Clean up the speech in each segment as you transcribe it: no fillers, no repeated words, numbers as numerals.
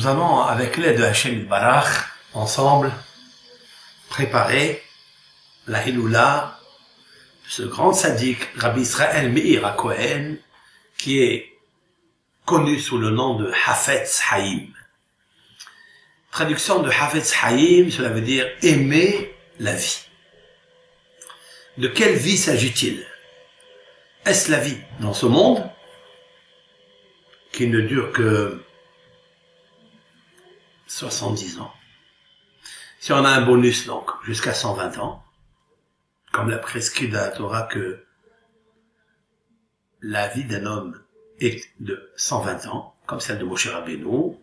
Nous allons, avec l'aide de Hachem Barach, ensemble, préparer la Hiloula de ce grand sadique, Rabbi Israël Meir HaKohen, qui est connu sous le nom de Hafetz Haïm. Traduction de Hafetz Haïm, cela veut dire aimer la vie. De quelle vie s'agit-il? Est-ce la vie dans ce monde, qui ne dure que 70 ans? Si on a un bonus, donc, jusqu'à 120 ans, comme l'a prescrit dans la Torah que la vie d'un homme est de 120 ans, comme celle de Moshe Rabbeinu,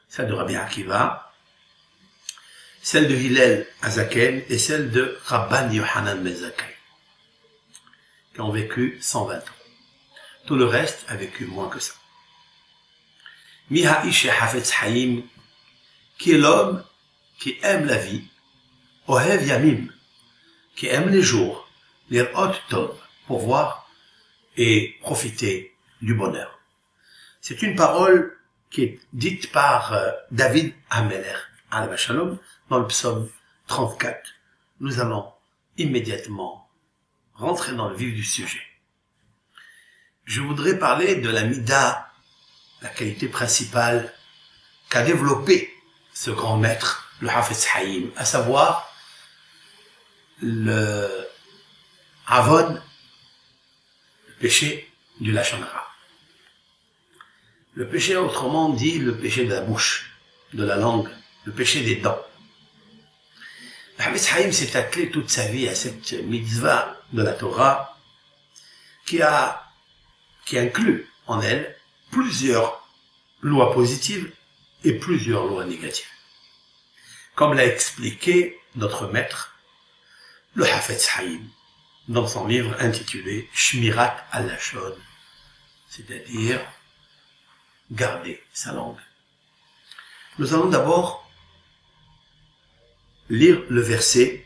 celle de Rabbi Akiva, celle de Hillel Azaken et celle de Rabban Yohanan ben Zakkai, qui ont vécu 120 ans. Tout le reste a vécu moins que ça. Mi ha'ish hafetz haïm, qui est l'homme qui aime la vie, ohev yamim, qui aime les jours, les hot tov, pour voir et profiter du bonheur. C'est une parole qui est dite par David Hameler, alav shalom, dans le psaume 34. Nous allons immédiatement rentrer dans le vif du sujet. Je voudrais parler de la mida, la qualité principale qu'a développée ce grand maître, le Hafetz Haïm, à savoir le avon, le péché du lashon hara. Le péché, autrement dit, le péché de la bouche, de la langue, le péché des dents. Le Hafetz Haïm s'est attelé toute sa vie à cette mitzvah de la Torah qui inclut en elle plusieurs lois positives et plusieurs lois négatives. Comme l'a expliqué notre maître, le Hafetz Haïm, dans son livre intitulé Shmirat al-Lashon, c'est-à-dire garder sa langue. Nous allons d'abord lire le verset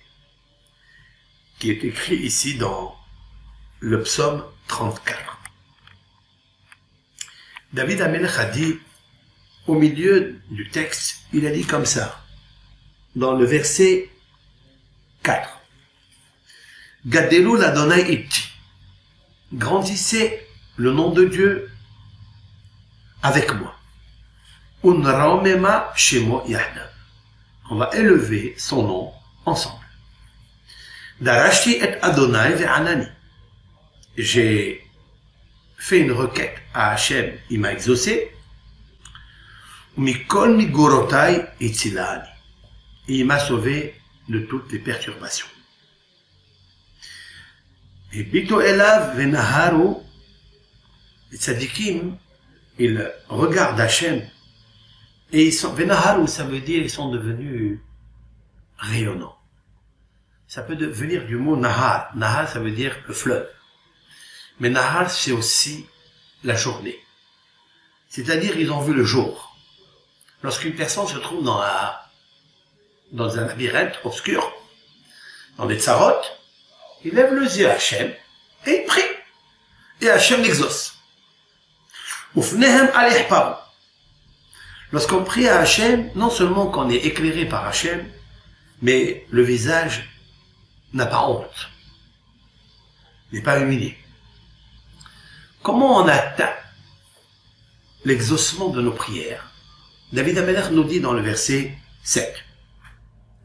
qui est écrit ici dans le psaume 34. David Hamelech a dit, au milieu du texte, il a dit comme ça, dans le verset 4. Gadelu l'Adonai iti. Grandissez le nom de Dieu avec moi. Unraomema shemo yahdav. On va élever son nom ensemble. Darashti et Adonai ve'anani. J'ai fait une requête à Hachem, il m'a exaucé. Mikol migorotai itzilani. Et il m'a sauvé de toutes les perturbations. Et bito elav venaharu, les tzadikim, ils regardent Hachem, et ils sont, venaharu, ça veut dire, ils sont devenus rayonnants. Ça peut venir du mot nahar. Nahar, ça veut dire le fleuve. Mais nahar, c'est aussi la journée. C'est-à-dire, ils ont vu le jour. Lorsqu'une personne se trouve dans un labyrinthe obscur, dans des tsarot, il lève les yeux à Hachem et il prie. Et Hachem l'exauce. Lorsqu'on prie à Hachem, non seulement qu'on est éclairé par Hachem, mais le visage n'a pas honte, n'est pas humilié. Comment on atteint l'exaucement de nos prières? David Hamelech nous dit dans le verset 7.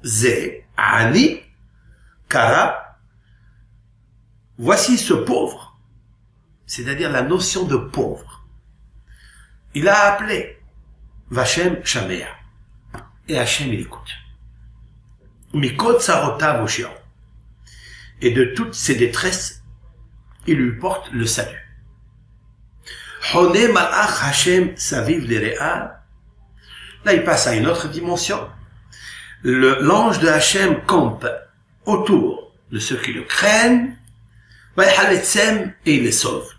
Ze ani kara. Voici ce pauvre, c'est-à-dire la notion de pauvre. Il a appelé Vachem Shamea, et Hachem il écoute. Mikot sarota voshion, et de toutes ses détresses, il lui porte le salut. Hone malach Hachem saviv l'ere'a. Là il passe à une autre dimension. L'ange de Hachem campe autour de ceux qui le craignent, et il les sauve.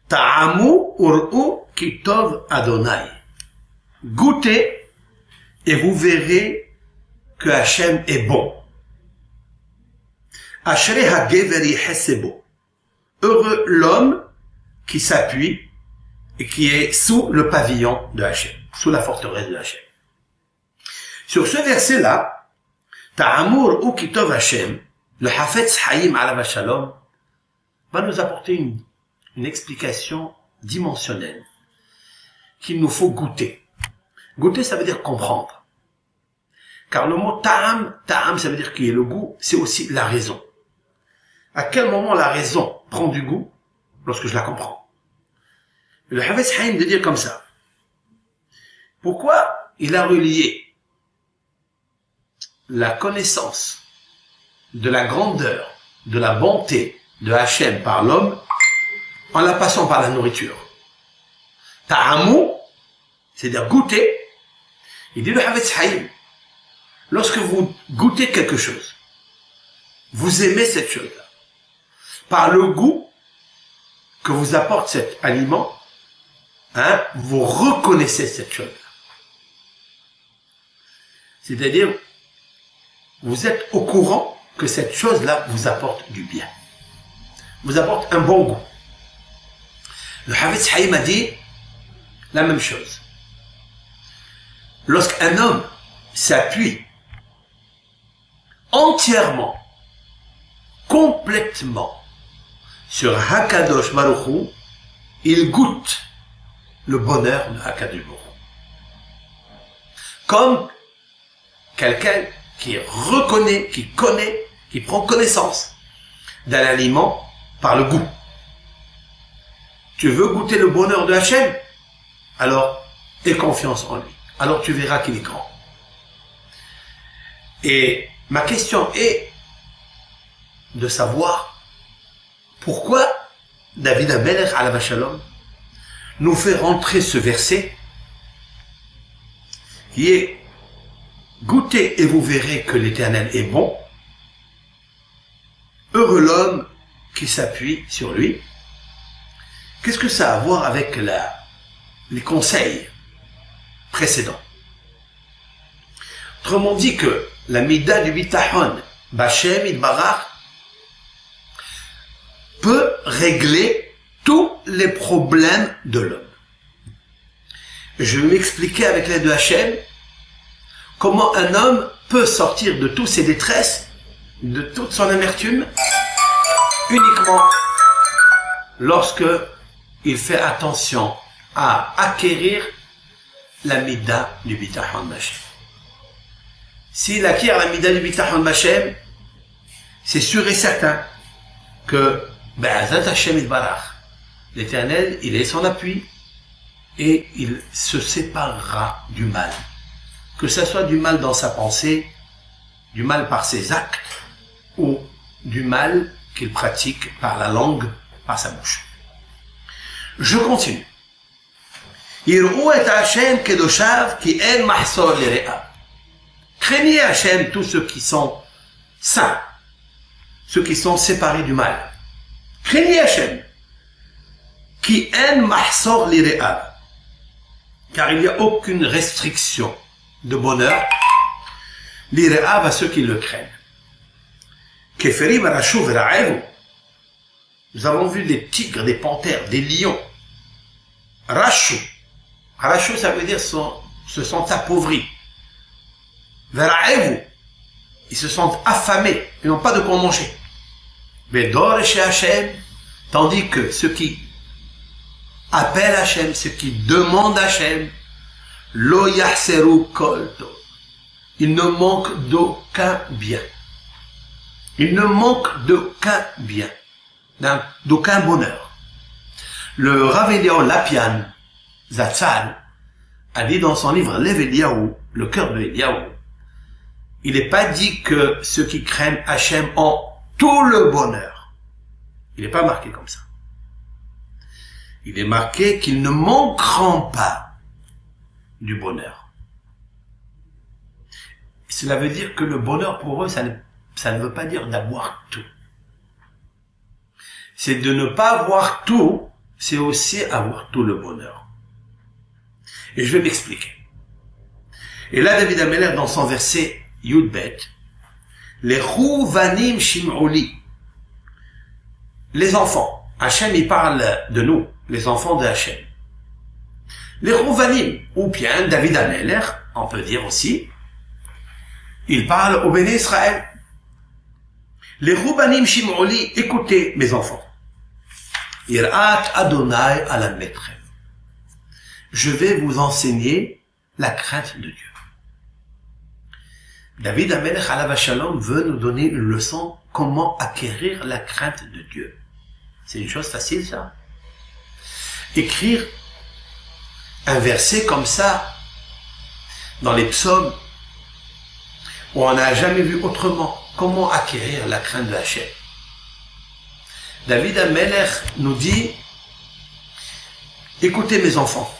Ta'amu ur'u kitov Adonai. Goûtez et vous verrez que Hachem est bon. Ashrei hagever yehesebo. Heureux l'homme qui s'appuie et qui est sous le pavillon de Hachem. sous la forteresse de Hachem. Sur ce verset-là, Ta'amour ou Kitov Hachem, le Hafetz Haïm Alav Shalom, va nous apporter une explication dimensionnelle qu'il nous faut goûter. Goûter, ça veut dire comprendre. Car le mot ta'am, ça veut dire qu'il y a le goût, c'est aussi la raison. À quel moment la raison prend du goût? Lorsque je la comprends. Et le Hafetz Haïm de dire comme ça. Pourquoi il a relié la connaissance de la grandeur, de la bonté de Hachem par l'homme, en la passant par la nourriture? Ta'amou, c'est-à-dire goûter. Il dit le Hafetz Haïm, lorsque vous goûtez quelque chose, vous aimez cette chose-là. Par le goût que vous apporte cet aliment, vous reconnaissez cette chose-là. C'est-à-dire, vous êtes au courant que cette chose-là vous apporte du bien. Vous apporte un bon goût. Le Hafetz Haïm a dit la même chose. Lorsqu'un homme s'appuie entièrement, complètement sur Hakadosh Baruch Hu, il goûte le bonheur de Hakadosh Baruch Hu. Comme quelqu'un qui reconnaît, qui connaît, qui prend connaissance d'un aliment par le goût. Tu veux goûter le bonheur de Hachem? Alors, aie confiance en lui. Alors tu verras qu'il est grand. Et ma question est de savoir pourquoi David HaMelech alav shalom nous fait rentrer ce verset qui est goûtez et vous verrez que l'Éternel est bon. Heureux l'homme qui s'appuie sur lui. Qu'est-ce que ça a à voir avec les conseils précédents? Autrement dit que la mida du bitachon b'Hashem Yitbarach peut régler tous les problèmes de l'homme. Je vais m'expliquer avec l'aide de Hachem comment un homme peut sortir de toutes ses détresses, de toute son amertume, uniquement lorsque il fait attention à acquérir la mida du bitachon b'Hashem. S'il acquiert la mida du bitachon b'Hashem, c'est sûr et certain que Be'ezrat Hashem Yitbarach, l'Éternel, il est son appui et il se séparera du mal. Que ce soit du mal dans sa pensée, du mal par ses actes ou du mal qu'il pratique par la langue, par sa bouche. Je continue. Yir'u et Hashem kedoshav ki en mahsor lire'ah. Craignez Hachem, tous ceux qui sont saints, ceux qui sont séparés du mal. Craignez Hachem, qui en mahsor lire'ah, car il n'y a aucune restriction de bonheur, lire'ah à ceux qui le craignent. Keferi barachou vera'evu. Nous avons vu des tigres, des panthères, des lions. Rachou. Rachou, ça veut dire se sont appauvris. Vera'evu. Ils se sont affamés. Ils n'ont pas de quoi manger. Mais d'or chez Hachem, tandis que ceux qui appellent Hachem, ceux qui demandent Hachem, lo yahseru kol tov. Ils ne manquent d'aucun bien. Ils ne manquent d'aucun bien. D'aucun bonheur. Le Rav Eliyahu Lapian Zatzal a dit dans son livre Lev Eliyahu, le cœur de Eliyahu, il n'est pas dit que ceux qui craignent Hachem ont tout le bonheur. Il n'est pas marqué comme ça. Il est marqué qu'ils ne manqueront pas du bonheur. Cela veut dire que le bonheur pour eux, ça ne veut pas dire d'avoir tout. C'est de ne pas avoir tout, c'est aussi avoir tout le bonheur. Et je vais m'expliquer. Et là, David HaMelech, dans son verset Yudbet, les Rouvanim Shim'oli, les enfants, Hachem il parle de nous, les enfants de Hachem. Les Rouvanim, ou bien David Ameler, on peut dire aussi, il parle au Béné Israël. Les Rouvanim Shim'oli, écoutez mes enfants. Irat Adonai ala Metrem. Je vais vous enseigner la crainte de Dieu. David Amelech alav Shalom veut nous donner une leçon comment acquérir la crainte de Dieu. C'est une chose facile, ça. Écrire un verset comme ça dans les psaumes où on n'a jamais vu autrement. Comment acquérir la crainte de Hachem? David Amelech nous dit, écoutez mes enfants,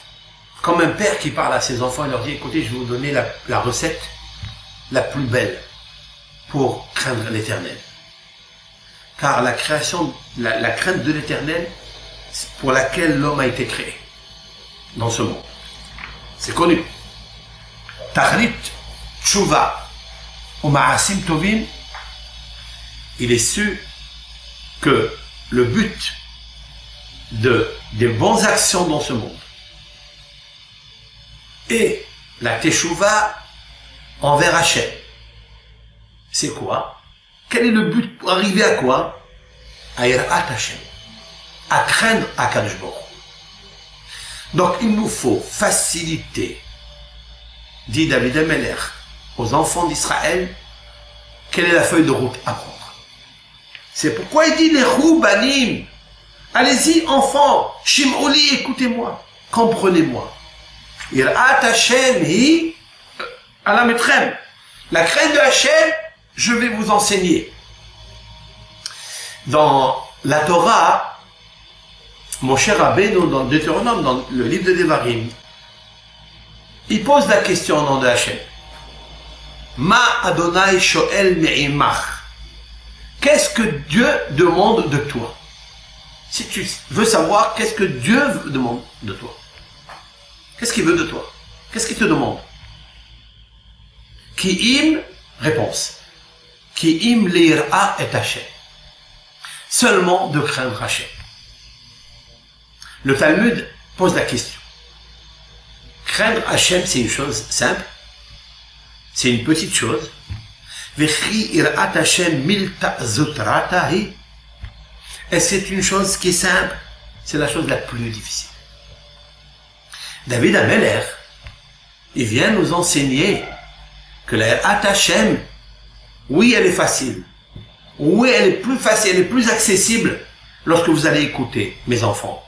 comme un père qui parle à ses enfants, il leur dit, écoutez, je vais vous donner la recette la plus belle pour craindre l'Éternel. Car la création, la crainte de l'Éternel, c'est pour laquelle l'homme a été créé dans ce monde. C'est connu. Tahrit Tshuva ou Ma'asim Tovim, il est su que le but des bonnes actions dans ce monde et la Teshuvah envers Hachem, c'est quoi? Quel est le but pour arriver à quoi? À Irat Hachem, à craindre Akadosh Baruch Hu. Donc il nous faut faciliter, dit David Amelech, aux enfants d'Israël, quelle est la feuille de route à prendre. C'est pourquoi il dit les Roubanim, allez-y enfants, Shim'oli, écoutez-moi, comprenez-moi. Irat Hachem hi ala Metrem. La crainte de Hachem, je vais vous enseigner. Dans la Torah, Moshe Rabbeinu, dans Deutéronome, dans le livre de Devarim, il pose la question au nom de Hachem. Ma Adonai Shoel Me'imach. Qu'est-ce que Dieu demande de toi? Si tu veux savoir qu'est-ce que Dieu demande de toi, qu'est-ce qu'il veut de toi? Qu'est-ce qu'il te demande? Ki'im, réponse. Ki'im l'ira et Hachem. Seulement de craindre Hachem. Le Talmud pose la question. Craindre Hachem, c'est une chose simple. C'est une petite chose. V'chi irat Hachem milta zotratahi. Et c'est une chose qui est simple. C'est la chose la plus difficile. David Amelech, il vient nous enseigner que la irat Hachem, oui, elle est facile. Oui, elle est plus facile, elle est plus accessible lorsque vous allez écouter, mes enfants.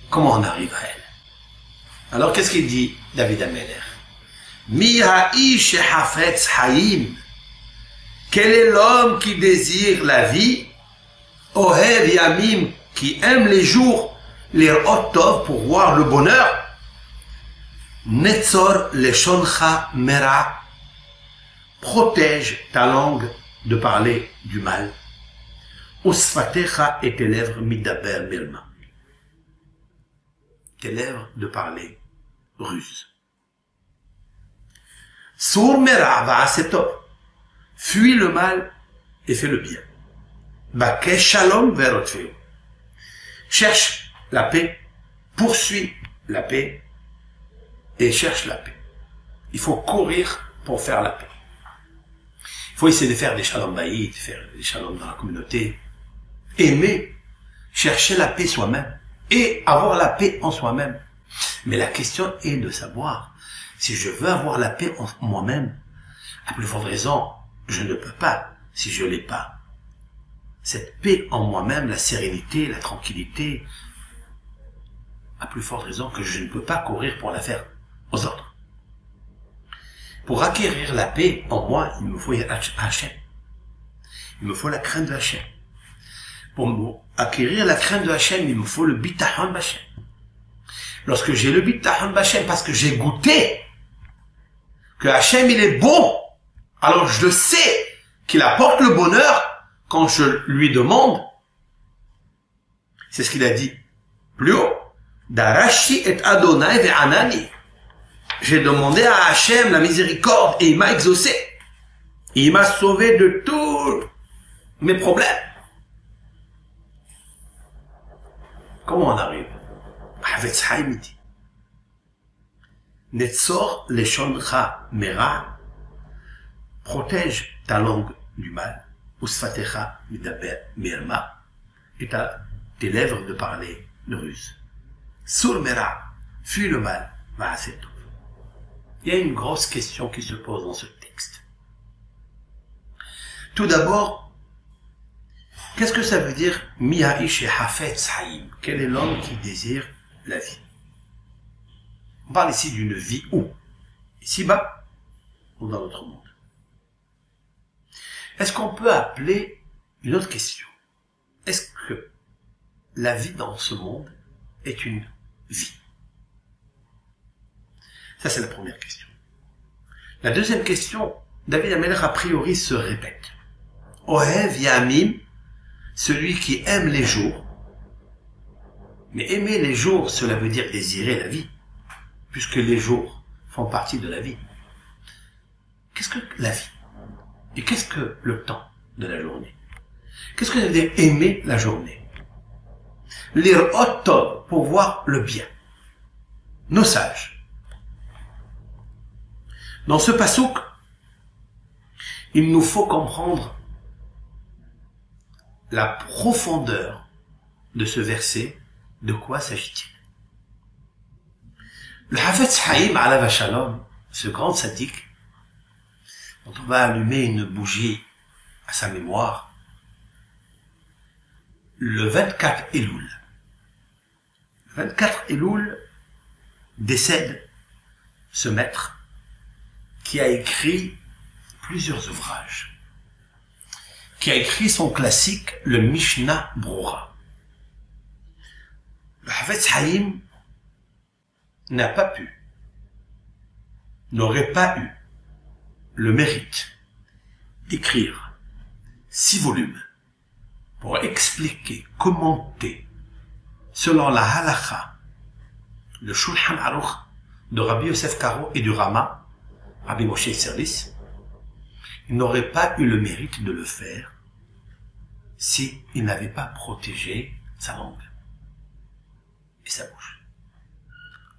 Comment on arrive à elle? Alors, qu'est-ce qu'il dit, David Amelech? Mi ha'ish hafetz hayim. Quel est l'homme qui désire la vie? Ohev yamim, qui aime les jours, les otov pour voir le bonheur. Netzor leshoncha mera. Protège ta langue de parler du mal. Usfatecha et tes lèvres midaber mirma. Tes lèvres de parler ruse. Sour mera va'asetov. Fuis le mal et fais le bien. Bakesh shalom verotfeu. Cherche la paix, poursuis la paix et cherche la paix. Il faut courir pour faire la paix. Il faut essayer de faire des shalom baïd, faire des shalom dans la communauté. Aimer, chercher la paix soi-même et avoir la paix en soi-même. Mais la question est de savoir si je veux avoir la paix en moi-même. À plus forte raison, je ne peux pas si je l'ai pas. Cette paix en moi-même, la sérénité, la tranquillité, à plus forte raison que je ne peux pas courir pour la faire aux autres. Pour acquérir la paix en moi, il me faut Hachem. Il me faut la crainte de Hachem. Pour acquérir la crainte de Hachem, il me faut le bitachon b'Hachem. Lorsque j'ai le bitachon b'Hachem, parce que j'ai goûté que Hachem il est bon, alors je sais qu'il apporte le bonheur quand je lui demande. C'est ce qu'il a dit plus haut. Darashi et Adonai ve'anani. J'ai demandé à Hachem la miséricorde et il m'a exaucé. Il m'a sauvé de tous mes problèmes. Comment on arrive? Avec Hafetz Haïm dit, Netzor leshoncha mera, protège ta langue du mal, Usfatecha midaber mirma, et tes lèvres de parler de ruse. Sur mera, fuis le mal, ma'asetov. Il y a une grosse question qui se pose dans ce texte. Tout d'abord, qu'est-ce que ça veut dire Mi'aish et Hafetz Haïm? Quel est l'homme qui désire la vie? On parle ici d'une vie où? Ici-bas ou dans notre monde? Est-ce qu'on peut appeler une autre question? Est-ce que la vie dans ce monde est une vie? Ça, c'est la première question. La deuxième question, David HaMelech a priori se répète. Ohev Yamim, celui qui aime les jours. Mais aimer les jours, cela veut dire désirer la vie, puisque les jours font partie de la vie. Qu'est-ce que la vie? Et qu'est-ce que le temps de la journée? Qu'est-ce que ça veut dire aimer la journée? Lire Tov, pour voir le bien. Nos sages. Dans ce passouk, il nous faut comprendre la profondeur de ce verset. De quoi s'agit-il? Le Hafetz Haïm, alav shalom, ce grand sadique, dont on va allumer une bougie à sa mémoire, le 24 Elul. Le 24 Elul décède ce maître qui a écrit plusieurs ouvrages, qui a écrit son classique, le Mishnah Brura. Le Hafetz Haïm n'aurait pas eu le mérite d'écrire 6 volumes pour expliquer, commenter, selon la halakha, le Shulchan Aruch de Rabbi Yosef Karo et du Rama, Rabbi Moshe Serlis. Il n'aurait pas eu le mérite de le faire s'il n'avait pas protégé sa langue et sa bouche.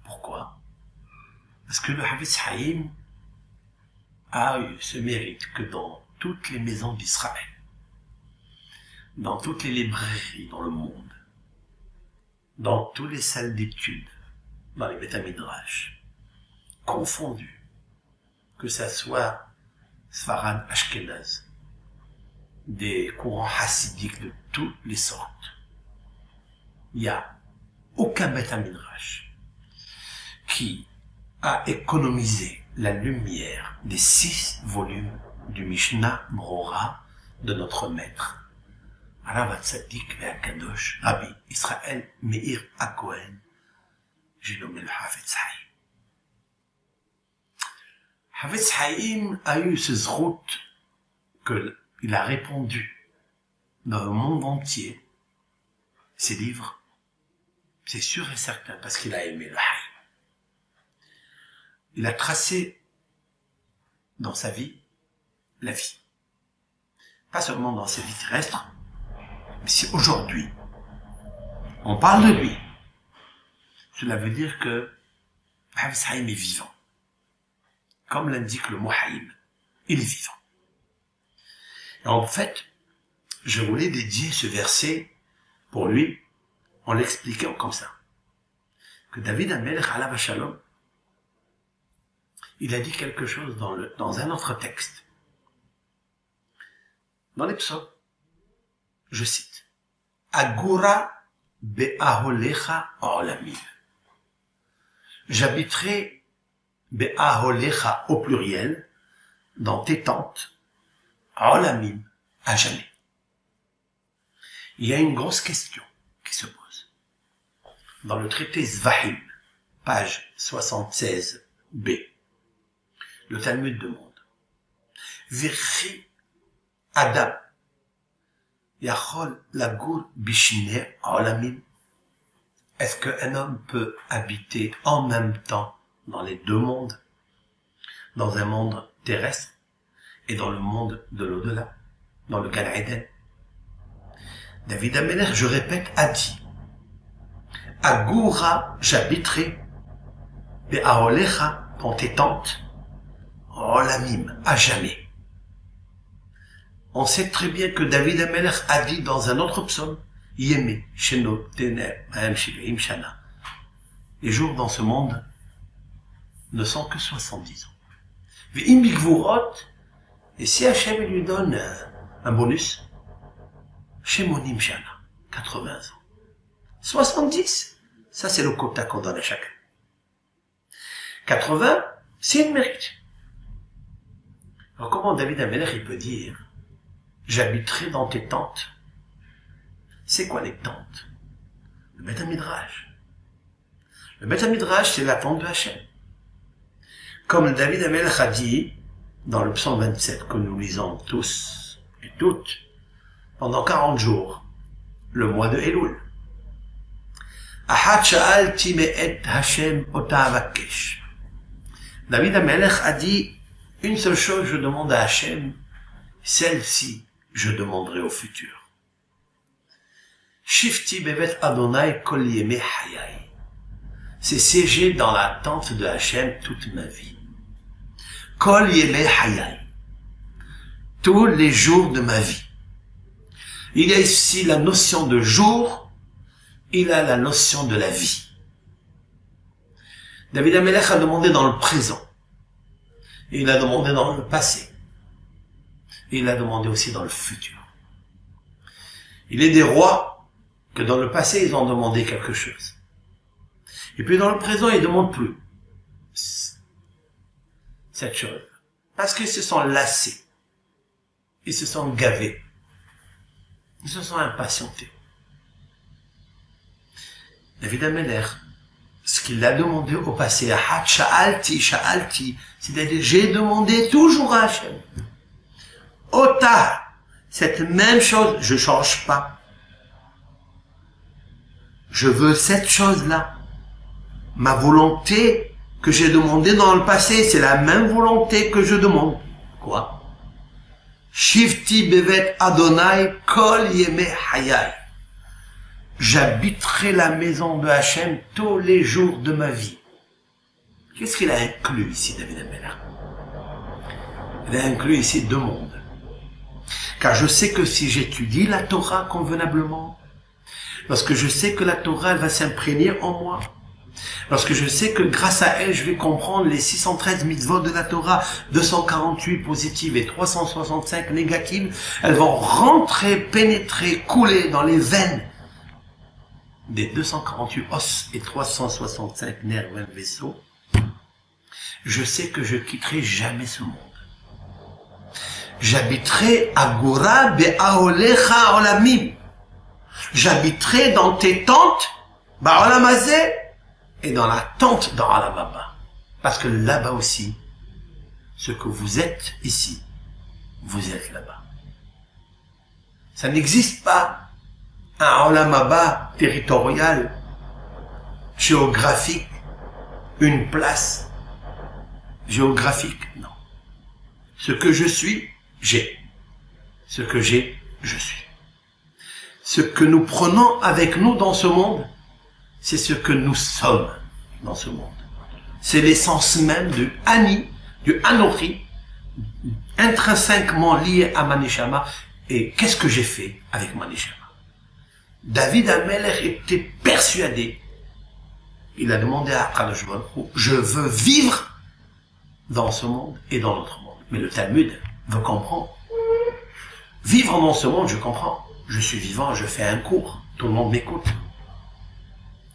Pourquoi? Parce que le Hafetz Haïm a eu ce mérite que dans toutes les maisons d'Israël, dans toutes les librairies dans le monde, dans toutes les salles d'études, dans les Beth Midrash, confondus, que ça soit Sfarad Ashkenaz, des courants hassidiques de toutes les sortes, il n'y a aucun Beth Midrash qui a économisé la lumière des 6 volumes du Mishnah Brura de notre maître, Arav Tzadik Ve'akadosh, Rabbi Israël Meir HaKohen, j'ai nommé le Hafetz Haïm. Hafetz Haïm a eu ce zrout qu'il a répondu dans le monde entier, ses livres, c'est sûr et certain, parce qu'il a aimé le Haïm. Il a tracé dans sa vie la vie. Pas seulement dans sa vie terrestre, mais si aujourd'hui on parle de lui, cela veut dire que Hafetz Haïm est vivant. Comme l'indique le mot Haïm, il est vivant. Et en fait, je voulais dédier ce verset pour lui en l'expliquant comme ça. Que David HaMelech alav shalom, il a dit quelque chose dans un autre texte. Dans les psaumes, je cite, Agura be'aholecha olamim. J'habiterai be'aholecha au pluriel, dans tes tentes, olamim, à jamais. Il y a une grosse question qui se pose. Dans le traité Zvahim, page 76b, le Talmud demande, Virchi Adam Yachol Lagur Bishne Olamim. Est-ce qu'un homme peut habiter en même temps dans les 2 mondes, dans un monde terrestre et dans le monde de l'au-delà, dans le Gan Eden? David HaMelech, je répète, a dit, Agoura, j'habiterai. Be'aolecha, dans tes tentes. Olamim, à jamais. On sait très bien que David Amelech a dit dans un autre psaume, Yemé, Sheno, Tener, Mahem, Shiveim, Shana. Les jours dans ce monde ne sont que 70 ans. Ve'im bigvurot, et si Hachem lui donne un bonus, Shemonim Shana, 80 ans. 70, ça c'est le quota qu'on donne à chacun. 80, c'est une mérite. Alors comment David Amelech il peut dire j'habiterai dans tes tentes? C'est quoi les tentes? Le Beth Midrash. Le Beth Midrash, c'est la tente de Hachem. Comme David Amelech a dit dans le psaume 27 que nous lisons tous et toutes pendant 40 jours, le mois de Elul. Ahat sha'alti me'et Hashem ota avakesh. David Amelech a dit une seule chose je demande à Hachem, celle-ci je demanderai au futur. Shifti bevet Adonai kol yemei hayai. C'est siéger dans la tente de Hachem toute ma vie. Kol yemei hayai. Tous les jours de ma vie. Il y a ici la notion de jour, il a la notion de la vie. David Amelech a demandé dans le présent. Il a demandé dans le passé. Il a demandé aussi dans le futur. Il est des rois que dans le passé, ils ont demandé quelque chose. Et puis dans le présent, ils ne demandent plus cette chose. Parce qu'ils se sont lassés. Ils se sont gavés. Ils se sont impatientés. David Amelech, ce qu'il a demandé au passé, Ahat sha'alti, sha'alti, c'est-à-dire j'ai demandé toujours à Hachem. Ota, cette même chose, je change pas. Je veux cette chose-là. Ma volonté que j'ai demandée dans le passé, c'est la même volonté que je demande. Quoi? Shifti bevet Adonai kol yemei hayai. J'habiterai la maison de Hachem tous les jours de ma vie. Qu'est-ce qu'il a inclus ici, David Amelech? Il a inclus ici deux mondes. Car je sais que si j'étudie la Torah convenablement, lorsque je sais que la Torah elle va s'imprégner en moi, lorsque je sais que grâce à elle je vais comprendre les 613 mitzvot de la Torah, 248 positives et 365 négatives, elles vont rentrer, pénétrer, couler dans les veines des 248 os et 365 nerfs ou vaisseaux. Je sais que je quitterai jamais ce monde. J'habiterai Agora be'aolecha olamim. J'habiterai dans tes tentes, ba'olamazé, et dans la tente d'Olamaba. Parce que là-bas aussi, ce que vous êtes ici, vous êtes là-bas. Ça n'existe pas un Olamaba territorial, géographique, une place géographique, non. Ce que je suis, j'ai. Ce que j'ai, je suis. Ce que nous prenons avec nous dans ce monde, c'est ce que nous sommes dans ce monde. C'est l'essence même du Ani, du Anochi, intrinsèquement lié à Manishama. Et qu'est-ce que j'ai fait avec Manishama? David Amelech était persuadé. Il a demandé à Akadosh Baruch Hu, je veux vivre dans ce monde et dans l'autre monde. Mais le Talmud veut comprendre. Vivre dans ce monde, je comprends. Je suis vivant, je fais un cours. Tout le monde m'écoute.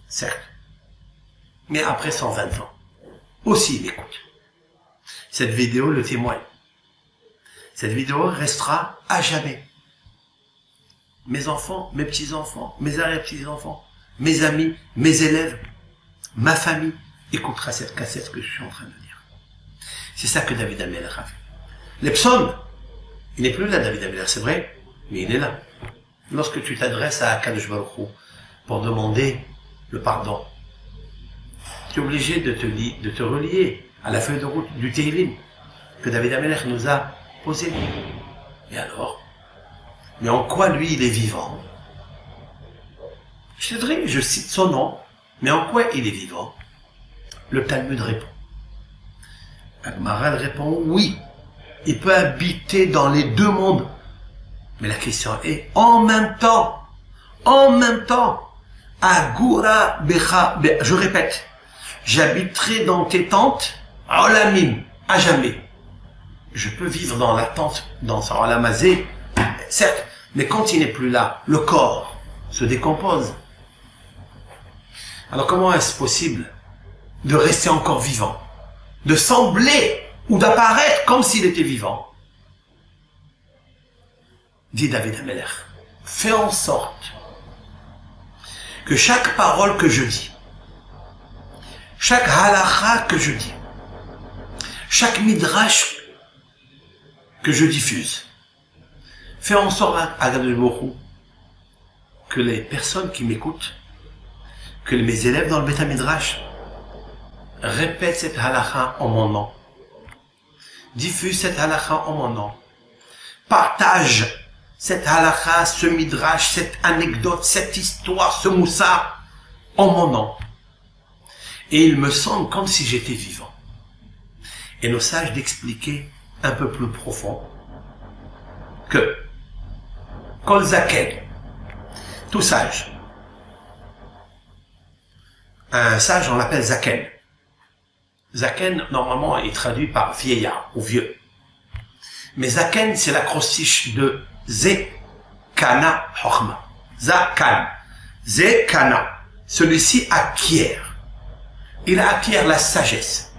Certes. Mais après 120 ans, aussi il m'écoute. Cette vidéo le témoigne. Cette vidéo restera à jamais. Mes enfants, mes petits-enfants, mes arrière-petits-enfants, mes amis, mes élèves, ma famille écoutera cette cassette que je suis en train de dire. C'est ça que David Amelech a fait. Les psaumes, il n'est plus là, David Amelech, c'est vrai, mais il est là. Lorsque tu t'adresses à Akadosh Baruch Hu pour demander le pardon, tu es obligé de te relier à la feuille de route du Tehillim que David Amelech nous a posé. Et alors? Mais en quoi lui il est vivant? Je cite son nom, Mais en quoi il est vivant? Le Talmud répond. Agmara répond oui. Il peut habiter dans les deux mondes. Mais la question est en même temps. Agura becha, je répète, j'habiterai dans tes tentes, olamim, à jamais. Je peux vivre dans la tente, dans sa olamazé, certes, mais quand il n'est plus là, le corps se décompose. Alors comment est-ce possible de rester encore vivant, de sembler ou d'apparaître comme s'il était vivant? Dit David Ameller, fais en sorte que chaque parole que je dis, chaque halakha que je dis, chaque midrash que je diffuse, fais en sorte que les personnes qui m'écoutent, que mes élèves dans le Beth Midrash répètent cette halakha en mon nom, diffusent cette halakha en mon nom, partagent cette halakha, ce midrash, cette anecdote, cette histoire, ce moussa, en mon nom. Et il me semble comme si j'étais vivant. Et nos sages d'expliquer un peu plus profond que Kol Zaken, tout sage. Un sage, on l'appelle Zaken. Zaken, normalement, est traduit par vieillard ou vieux. Mais Zaken, c'est l'acrostiche de Zekana Chochma. Zakan. Zekana. Celui-ci acquiert. Il acquiert la sagesse.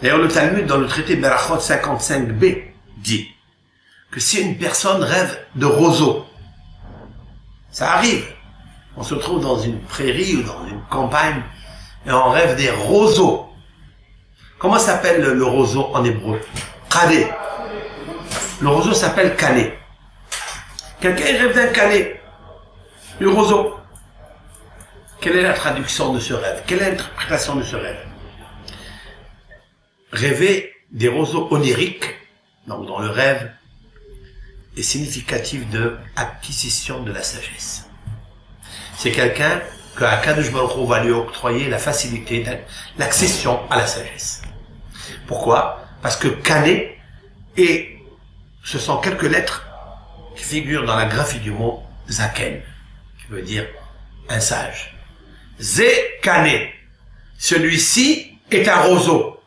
D'ailleurs, le Talmud, dans le traité Berachot 55b, dit que si une personne rêve de roseau, ça arrive. On se trouve dans une prairie ou dans une campagne et on rêve des roseaux. Comment s'appelle le roseau en hébreu? Kadé. Le roseau s'appelle cané. Quelqu'un rêve d'un cané, du roseau. Quelle est la traduction de ce rêve? Quelle est l'interprétation de ce rêve? Rêver des roseaux oniriques, donc dans le rêve, est significatif de acquisition de la sagesse. C'est quelqu'un que Akadosh Baruch Hu va lui octroyer la facilité, l'accession à la sagesse. Pourquoi? Parce que cané, et ce sont quelques lettres qui figurent dans la graphie du mot Zaken, qui veut dire un sage. Zekané, celui-ci est un roseau.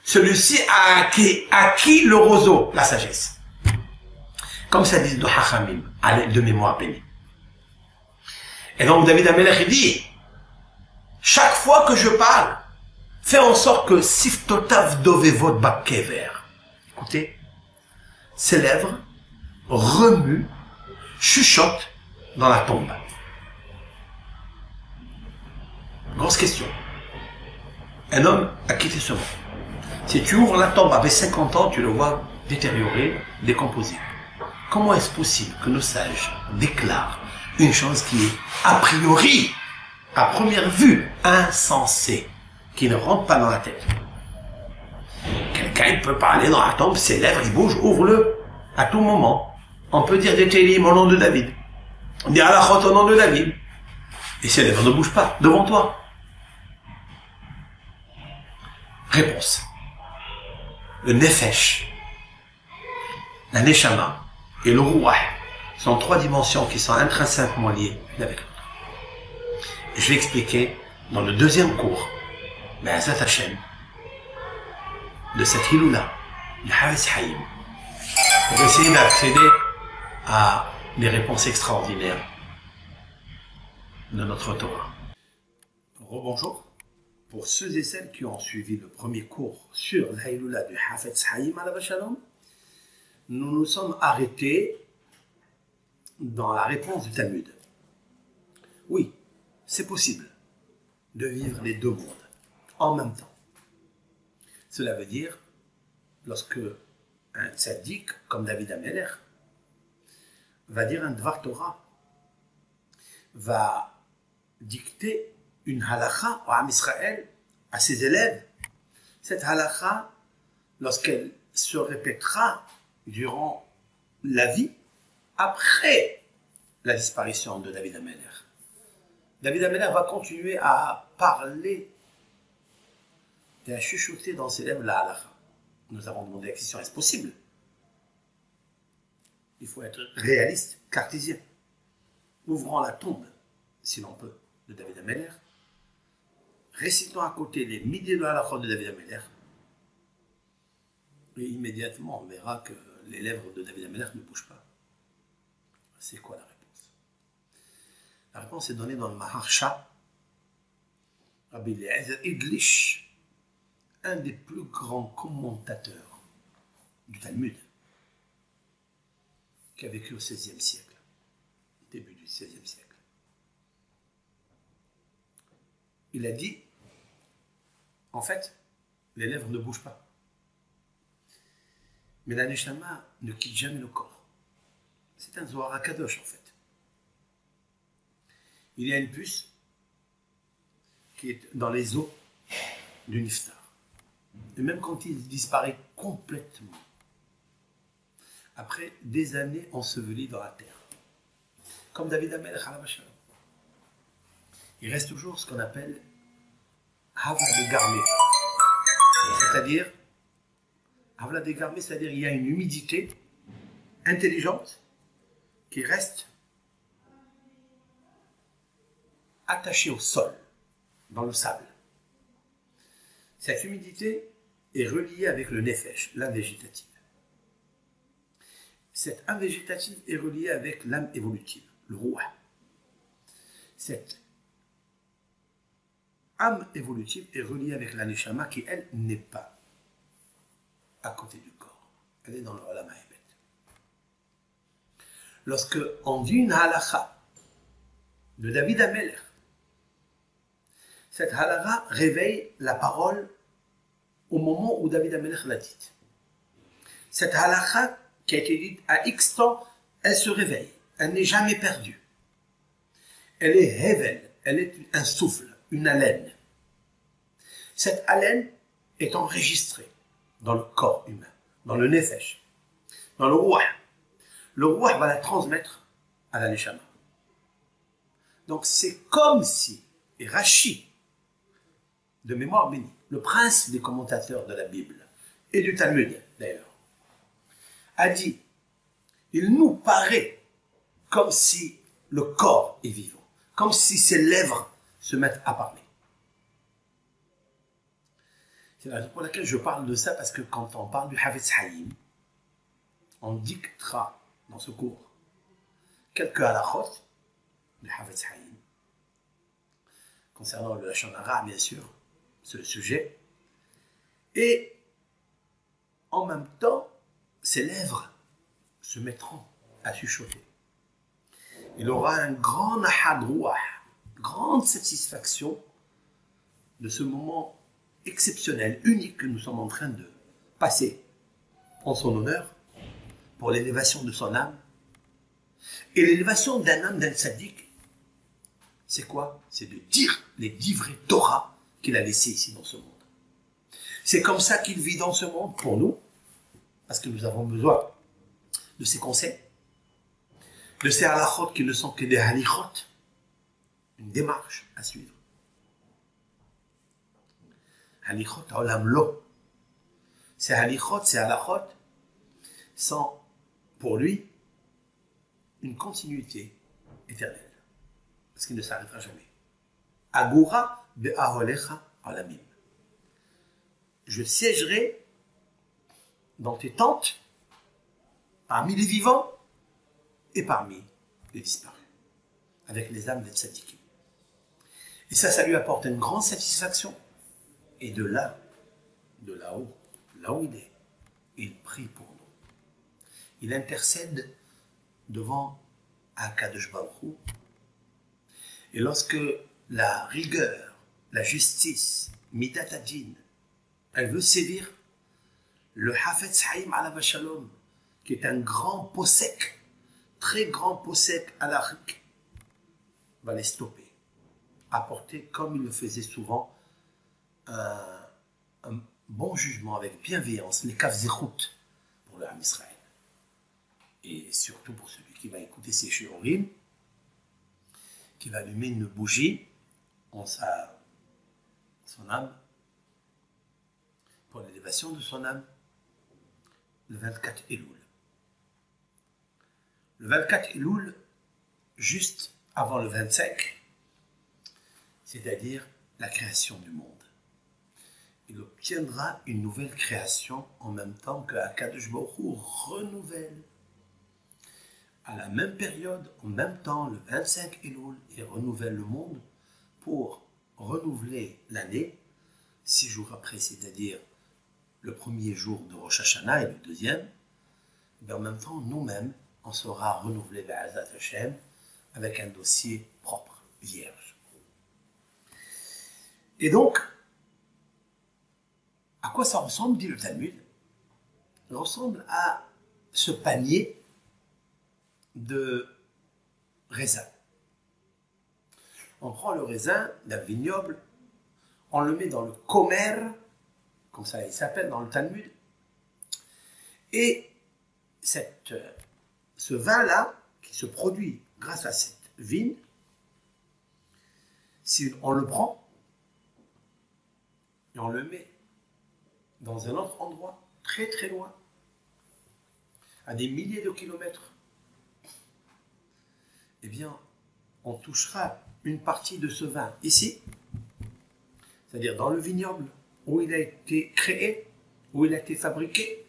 Celui-ci a acquis le roseau, la sagesse. Comme ça dit le Hachamim, de mémoire bénie. Et donc David Amelech dit, chaque fois que je parle, fais en sorte que Siftotav Dovevot Bakever, écoutez, ses lèvres remuent, chuchotent dans la tombe. Grosse question. Un homme a quitté ce monde. Si tu ouvres la tombe avec 50 ans, tu le vois détérioré, décomposé. Comment est-ce possible que nos sages déclarent une chose qui est a priori, à première vue, insensée, qui ne rentre pas dans la tête? Quelqu'un il peut parler dans la tombe, ses lèvres, il bouge, ouvre-le, à tout moment. On peut dire des télim au nom de David, des halachot au nom de David, et ses lèvres ne bougent pas devant toi. Réponse. Le nefesh, la neshama et le ruach sont trois dimensions qui sont intrinsèquement liées l'une avec l'autre. Je vais expliquer dans le deuxième cours, Be'ezrat Hashem, de cette Hiloula, du Havetz Haïm, pour essayer d'accéder à des réponses extraordinaires de notre Torah. Rebonjour. Pour ceux et celles qui ont suivi le premier cours sur la Hiloula du Havetz Haïm alav shalom, nous nous sommes arrêtés dans la réponse du Talmud. Oui, c'est possible de vivre les deux mondes en même temps. Cela veut dire, lorsque un tzaddik, comme David Ameller, va dire un Dvar Torah, va dicter une halakha à Am Israël, à ses élèves, cette halakha, lorsqu'elle se répétera durant la vie, après la disparition de David Ameller, David Ameller va continuer à parler et à chuchoter dans ses lèvres la halakha. Nous avons demandé la question, est-ce possible? Il faut être réaliste, cartésien. Ouvrons la tombe, si l'on peut, de David Ameller. Récitons à côté les milliers de halakha de David Ameller. Et immédiatement, on verra que les lèvres de David Ameller ne bougent pas. C'est quoi la réponse? La réponse est donnée dans le Maharsha. Rabbi Eliezer Idlish, un des plus grands commentateurs du Talmud, qui a vécu au XVIe siècle, début du XVIe siècle. Il a dit, en fait, les lèvres ne bougent pas. Mais la Neshama ne quitte jamais le corps. C'est un Zohar HaKadosh, en fait. Il y a une puce qui est dans les os du Niftar. Et même quand il disparaît complètement, après des années ensevelies dans la terre, comme David Amelech Alav Shalom, il reste toujours ce qu'on appelle Havla de Garmé. C'est-à-dire, Havla de Garmé, c'est-à-dire il y a une humidité intelligente qui reste attachée au sol, dans le sable. Cette humidité est reliée avec le nefesh, l'âme végétative. Cette âme végétative est reliée avec l'âme évolutive, le roi. Cette âme évolutive est reliée avec la neshama qui, elle, n'est pas à côté du corps. Elle est dans le olam ha'emet. Lorsque on dit une halakha de David Ameller, cette halakha réveille la parole au moment où David Ameller l'a dite. Cette halakha qui a été dite à X temps, elle se réveille. Elle n'est jamais perdue. Elle est hevel, elle est un souffle, une haleine. Cette haleine est enregistrée dans le corps humain, dans le nefesh, dans le roi. Le roi va la transmettre à la neshama. Donc c'est comme si, et Rashi, de mémoire bénie, le prince des commentateurs de la Bible, et du Talmud d'ailleurs, a dit, il nous paraît comme si le corps est vivant, comme si ses lèvres se mettent à parler. C'est la raison pour laquelle je parle de ça, parce que quand on parle du Havetz Haïm, on dictera dans ce cours quelques halachot du Havetz Haïm, concernant le Lashon Hara, bien sûr, ce sujet, et en même temps, ses lèvres se mettront à chuchoter. Il aura un grand nahad ruah, grande satisfaction de ce moment exceptionnel, unique que nous sommes en train de passer en son honneur pour l'élévation de son âme. Et l'élévation d'un âme, d'un tzaddik, c'est quoi? C'est de dire les 10 vrais Torah qu'il a laissés ici dans ce monde. C'est comme ça qu'il vit dans ce monde pour nous, parce que nous avons besoin de ses conseils, de ces halachot qui ne sont que des halichot, une démarche à suivre. Halichot olam lo. Ces halichot, ces halachot sont pour lui une continuité éternelle, parce qu'il ne s'arrêtera jamais. Agura be'aholecha alamim. Je siégerai dans tes tentes, parmi les vivants et parmi les disparus, avec les âmes des tzadikim. Et ça lui apporte une grande satisfaction. Et de là-haut, là où il est, il prie pour nous. Il intercède devant Akadosh Baruch Hu. Et lorsque la rigueur, la justice, Midat Adin, elle veut sévir, le Hafetz Haïm Alav Shalom, qui est un grand posek, très grand posek halachique, va les stopper, apporter, comme il le faisait souvent, un bon jugement avec bienveillance, les kaf zechut pour le Ham Israël. Et surtout pour celui qui va écouter ces shiurim, qui va allumer une bougie en son âme, pour l'élévation de son âme, le 24 Elul. Le 24 Elul, juste avant le 25, c'est-à-dire la création du monde. Il obtiendra une nouvelle création en même temps que Akadosh Baruch Hu renouvelle. À la même période, en même temps, le 25 Elul, il renouvelle le monde pour renouveler l'année, 6 jours après, c'est-à-dire le premier jour de Rosh Hashanah et le deuxième. Et en même temps, nous-mêmes, on sera renouvelés Be'ezrat Hashem avec un dossier propre, vierge. Et donc, à quoi ça ressemble, dit le Talmud? Ça ressemble à ce panier de raisin. On prend le raisin d'un vignoble, on le met dans le Komer, comme ça il s'appelle dans le Talmud, et ce vin-là, qui se produit grâce à cette vigne, si on le prend et on le met dans un autre endroit, très très loin, à des milliers de kilomètres, eh bien, on touchera une partie de ce vin ici, c'est-à-dire dans le vignoble où il a été créé, où il a été fabriqué,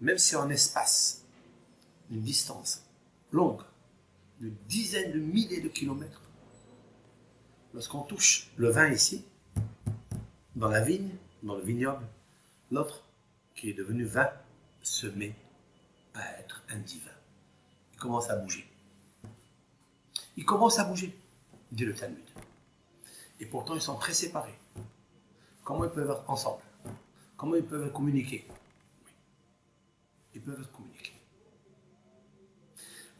même si en espace, une distance longue, de dizaines de milliers de kilomètres, lorsqu'on touche le vin ici, dans la vigne, dans le vignoble, l'autre, qui est devenu vin, se met à être un divin. Il commence à bouger. Il commence à bouger, dit le Talmud. Et pourtant, ils sont très séparés. Comment ils peuvent être ensemble? Comment ils peuvent communiquer? Oui. Ils peuvent communiquer.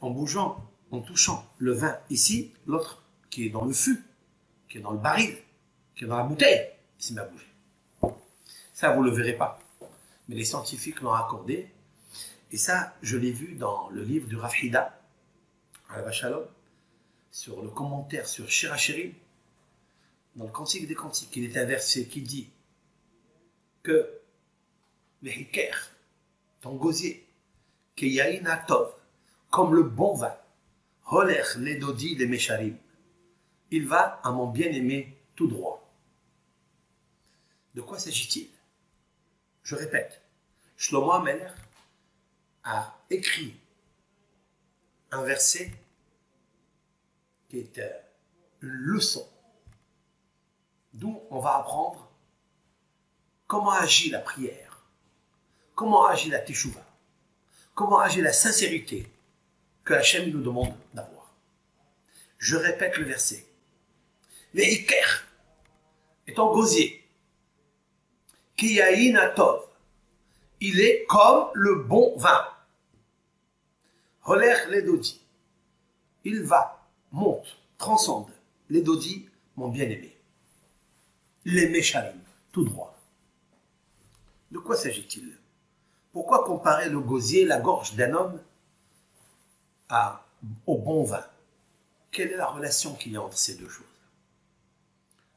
En bougeant, en touchant le vin ici, l'autre qui est dans le fût, qui est dans le baril, qui est dans la bouteille, il s'est mis à bouger. Ça, vous ne le verrez pas. Mais les scientifiques l'ont accordé. Et ça, je l'ai vu dans le livre du Rav Hida, Alav Shalom, sur le commentaire sur Shir HaShirim, dans le Cantique des Cantiques. Il est un verset qui dit que Vehiker, ton gosier, Keyaïn Atov, comme le bon vin, Holer Ledodi les Mesharim, il va à mon bien-aimé tout droit. De quoi s'agit-il? Je répète, Shlomo HaMelech a écrit un verset qui est une leçon d'où on va apprendre comment agit la prière, comment agit la teshuva, comment agit la sincérité que Hachem nous demande d'avoir. Je répète le verset. Vehiker est ton gosier, Kiyaïn Atov, il est comme le bon vin. Holer Ledodi, il va, monte, transcende. Ledodi, mon bien-aimé. Les Mesharim, tout droit. De quoi s'agit-il? Pourquoi comparer le gosier, la gorge d'un homme, au bon vin? Quelle est la relation qu'il y a entre ces deux choses?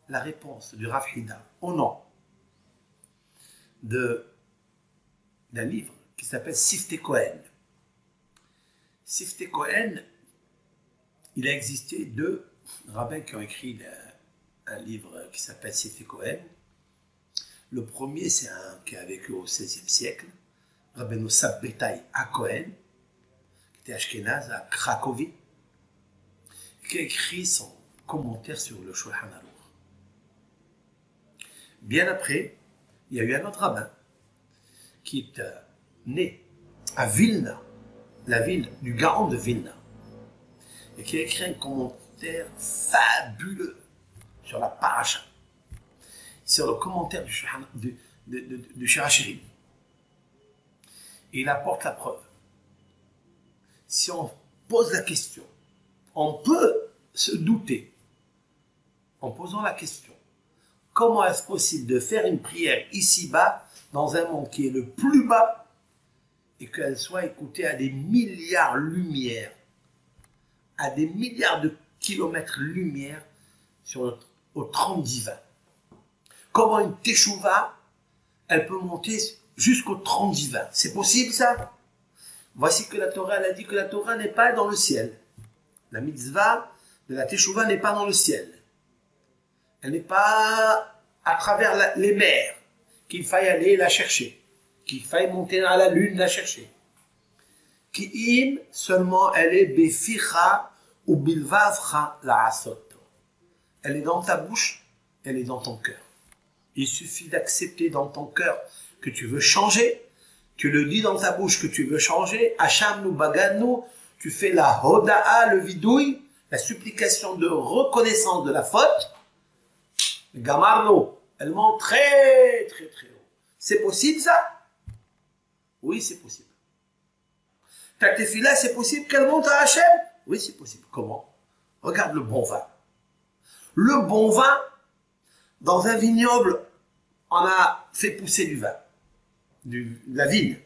La réponse du Rav Hida, au nom d'un livre qui s'appelle Siftei Kohen. Siftei Kohen, il a existé deux rabbins qui ont écrit un livre qui s'appelle Siftei Kohen. Le premier, c'est un qui a vécu au XVIe siècle, Rabbeinu Sabbetai à Kohen, qui était ashkénaze à Cracovie, qui a écrit son commentaire sur le Shulchan Aruch. Bien après, il y a eu un autre rabbin qui est né à Vilna, la ville du Gaon de Vilna, et qui a écrit un commentaire fabuleux sur la paracha, sur le commentaire du Shir HaShirim. Et il apporte la preuve. Si on pose la question, on peut se douter, en posant la question, comment est-ce possible de faire une prière ici-bas, dans un monde qui est le plus bas, et qu'elle soit écoutée à des milliards de lumières, à des milliards de kilomètres-lumière au 30 divin. Comment une teshuva, elle peut monter jusqu'au 30 divin? C'est possible ça? Voici que la Torah, elle a dit que la Torah n'est pas dans le ciel. La mitzvah de la teshuva n'est pas dans le ciel. Elle n'est pas à travers les mers, qu'il faille aller la chercher, qu'il faille monter à la lune la chercher. Ki'im, seulement elle est beficha ou bilvavcha la asot. Elle est dans ta bouche, elle est dans ton cœur. Il suffit d'accepter dans ton cœur que tu veux changer, tu le dis dans ta bouche que tu veux changer, Hacham nu baganu, tu fais la hoda'a, le vidouille, la supplication de reconnaissance de la faute, Gamarno, elle monte très très très haut. C'est possible ça? Oui, c'est possible. Ta tefila, c'est possible qu'elle monte à Hachem? Oui, c'est possible. Comment? Regarde le bon vin. Le bon vin, dans un vignoble, on a fait pousser du vin, de la vigne.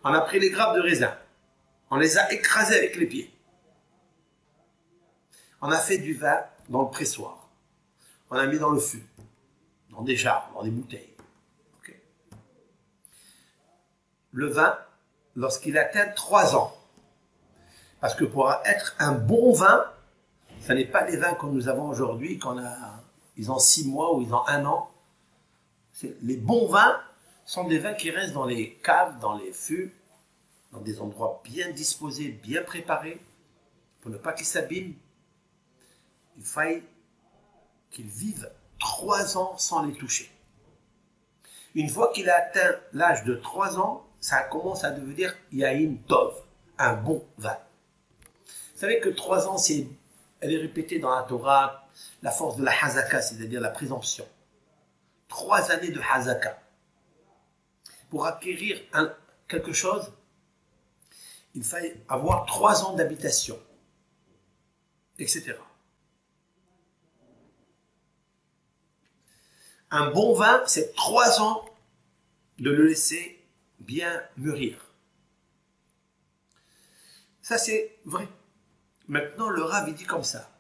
On a pris les grappes de raisin. On les a écrasées avec les pieds. On a fait du vin dans le pressoir. On a mis dans le fût, dans des jarres, dans des bouteilles. Okay. Le vin, lorsqu'il atteint 3 ans, parce que pour être un bon vin, ce n'est pas les vins que nous avons aujourd'hui, ils ont 6 mois ou ils ont 1 an. Les bons vins sont des vins qui restent dans les caves, dans les fûts, dans des endroits bien disposés, bien préparés, pour ne pas qu'ils s'abîment. Il faille qu'ils vivent 3 ans sans les toucher. Une fois qu'il a atteint l'âge de 3 ans, ça commence à devenir Yahin Tov, un bon vin. Vous savez que 3 ans, elle est répétée dans la Torah, la force de la Hazaka, c'est-à-dire la présomption. 3 années de Hazaka. Pour acquérir quelque chose, il fallait avoir 3 ans d'habitation, etc. Un bon vin, c'est 3 ans de le laisser bien mûrir. Ça, c'est vrai. Maintenant, le Rav, il dit comme ça.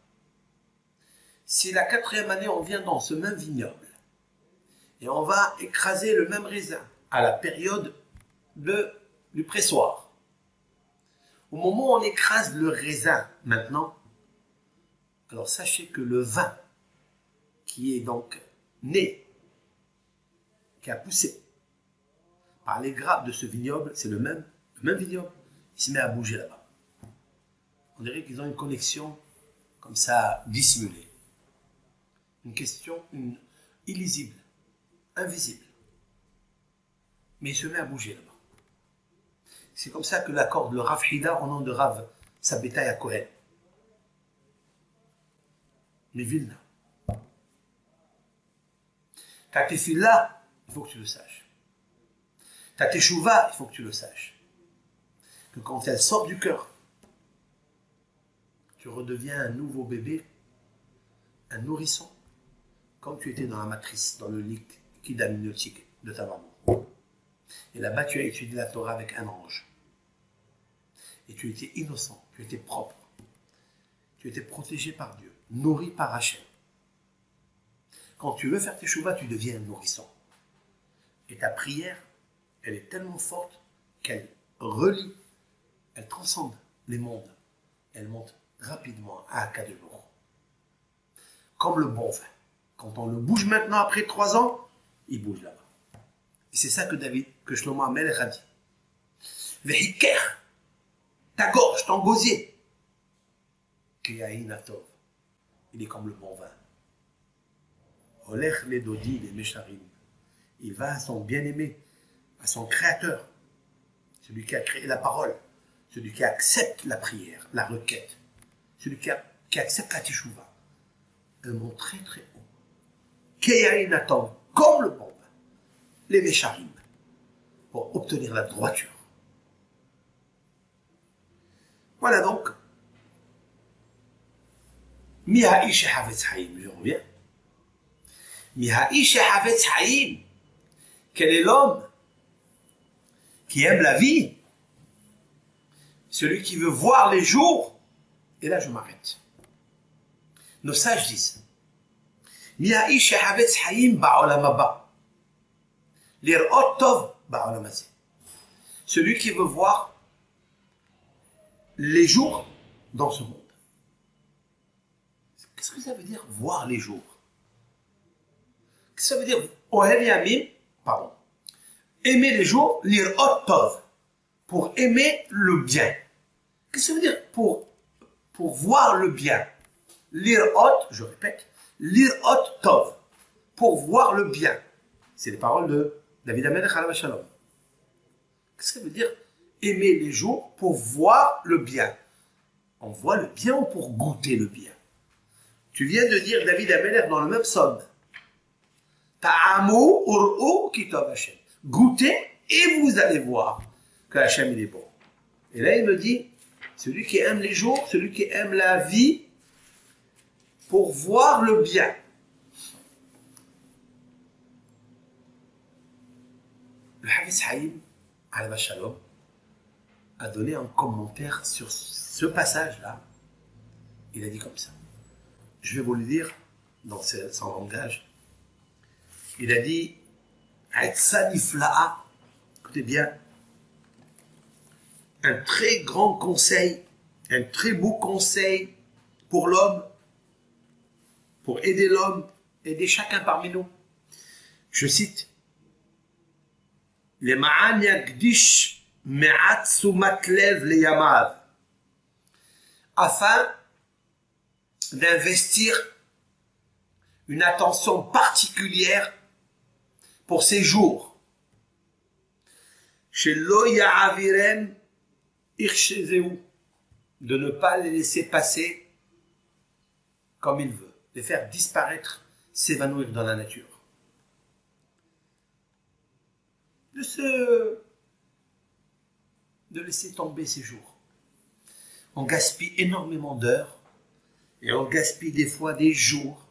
Si la 4e année, on vient dans ce même vignoble et on va écraser le même raisin à la période du pressoir. Au moment où on écrase le raisin, maintenant, alors sachez que le vin qui est donc né, qui a poussé par les grappes de ce vignoble, c'est le même vignoble, il se met à bouger là-bas. On dirait qu'ils ont une connexion comme ça dissimulée. Une question illisible, invisible. Mais il se met à bouger là-bas. C'est comme ça que l'accorde le Rav Hida au nom de Rav Sabbetai à Kohen. Mais Vilna. Ta tefila, il faut que tu le saches. Ta teshuva, il faut que tu le saches. Que quand elle sort du cœur, tu redeviens un nouveau bébé, un nourrisson, comme tu étais dans la matrice, dans le liquide amniotique de ta maman. Et là-bas, tu as étudié la Torah avec un ange. Et tu étais innocent, tu étais propre. Tu étais protégé par Dieu, nourri par Hachem. Quand tu veux faire tes chouvas, tu deviens un nourrisson. Et ta prière, elle est tellement forte qu'elle relie, elle transcende les mondes. Elle monte rapidement à Akadour. Comme le bon vin. Quand on le bouge maintenant après 3 ans, il bouge là-bas. Et c'est ça que Shlomo HaMelech a dit. Vehiker, ta gorge, ton gosier. Keyahin atov. Il est comme le bon vin. Olech les dodi, les mesharim. Il va à son bien-aimé, à son créateur, celui qui a créé la parole, celui qui accepte la prière, la requête, celui qui accepte la teshuva. Un mot très très haut. Keyahin atov, comme le bon vin. Les mesharim, pour obtenir la droiture. Voilà donc. Miha'ish Havetz Haïm, je reviens. Miha'ish Havetz Haïm, quel est l'homme qui aime la vie? Celui qui veut voir les jours Et là, je m'arrête. Nos sages disent, Miaïch Havetz Hayim Ba'olam Haba. L'ir'ot Tov Ba'olam Hazeh. Celui qui veut voir les jours dans ce monde. Qu'est-ce que ça veut dire, voir les jours? Qu'est-ce que ça veut dire, Ohev Yamim, pardon, aimer les jours, l'ir'ot Tov, pour aimer le bien. Qu'est-ce que ça veut dire, pour voir le bien? L'ir'ot, je répète, l'ir'ot Tov, pour voir le bien. C'est les paroles de David HaMelech alav shalom. Qu'est-ce que ça veut dire, aimer les jours pour voir le bien? On voit le bien ou pour goûter le bien? Tu viens de dire David HaMelech dans le même psaume. Ta'amu ur'u kitov Hashem. Goûtez et vous allez voir que Hashem il est bon. Et là il me dit, celui qui aime les jours, celui qui aime la vie, pour voir le bien. Le Havetz Haïm, alav shalom, a donné un commentaire sur ce passage-là. Il a dit comme ça. Je vais vous le dire dans son langage. Il a dit, Aitsa nifla'a, écoutez bien, un très grand conseil, un très beau conseil pour l'homme, pour aider l'homme, aider chacun parmi nous. Je cite, Les ma'an yakdish me'at sumat lev le yamav, afin d'investir une attention particulière pour ces jours. Chez lo ya'avirem irchezeu, de ne pas les laisser passer comme il veut, de faire disparaître, s'évanouir dans la nature. De laisser tomber ces jours. On gaspille énormément d'heures et on gaspille des fois des jours.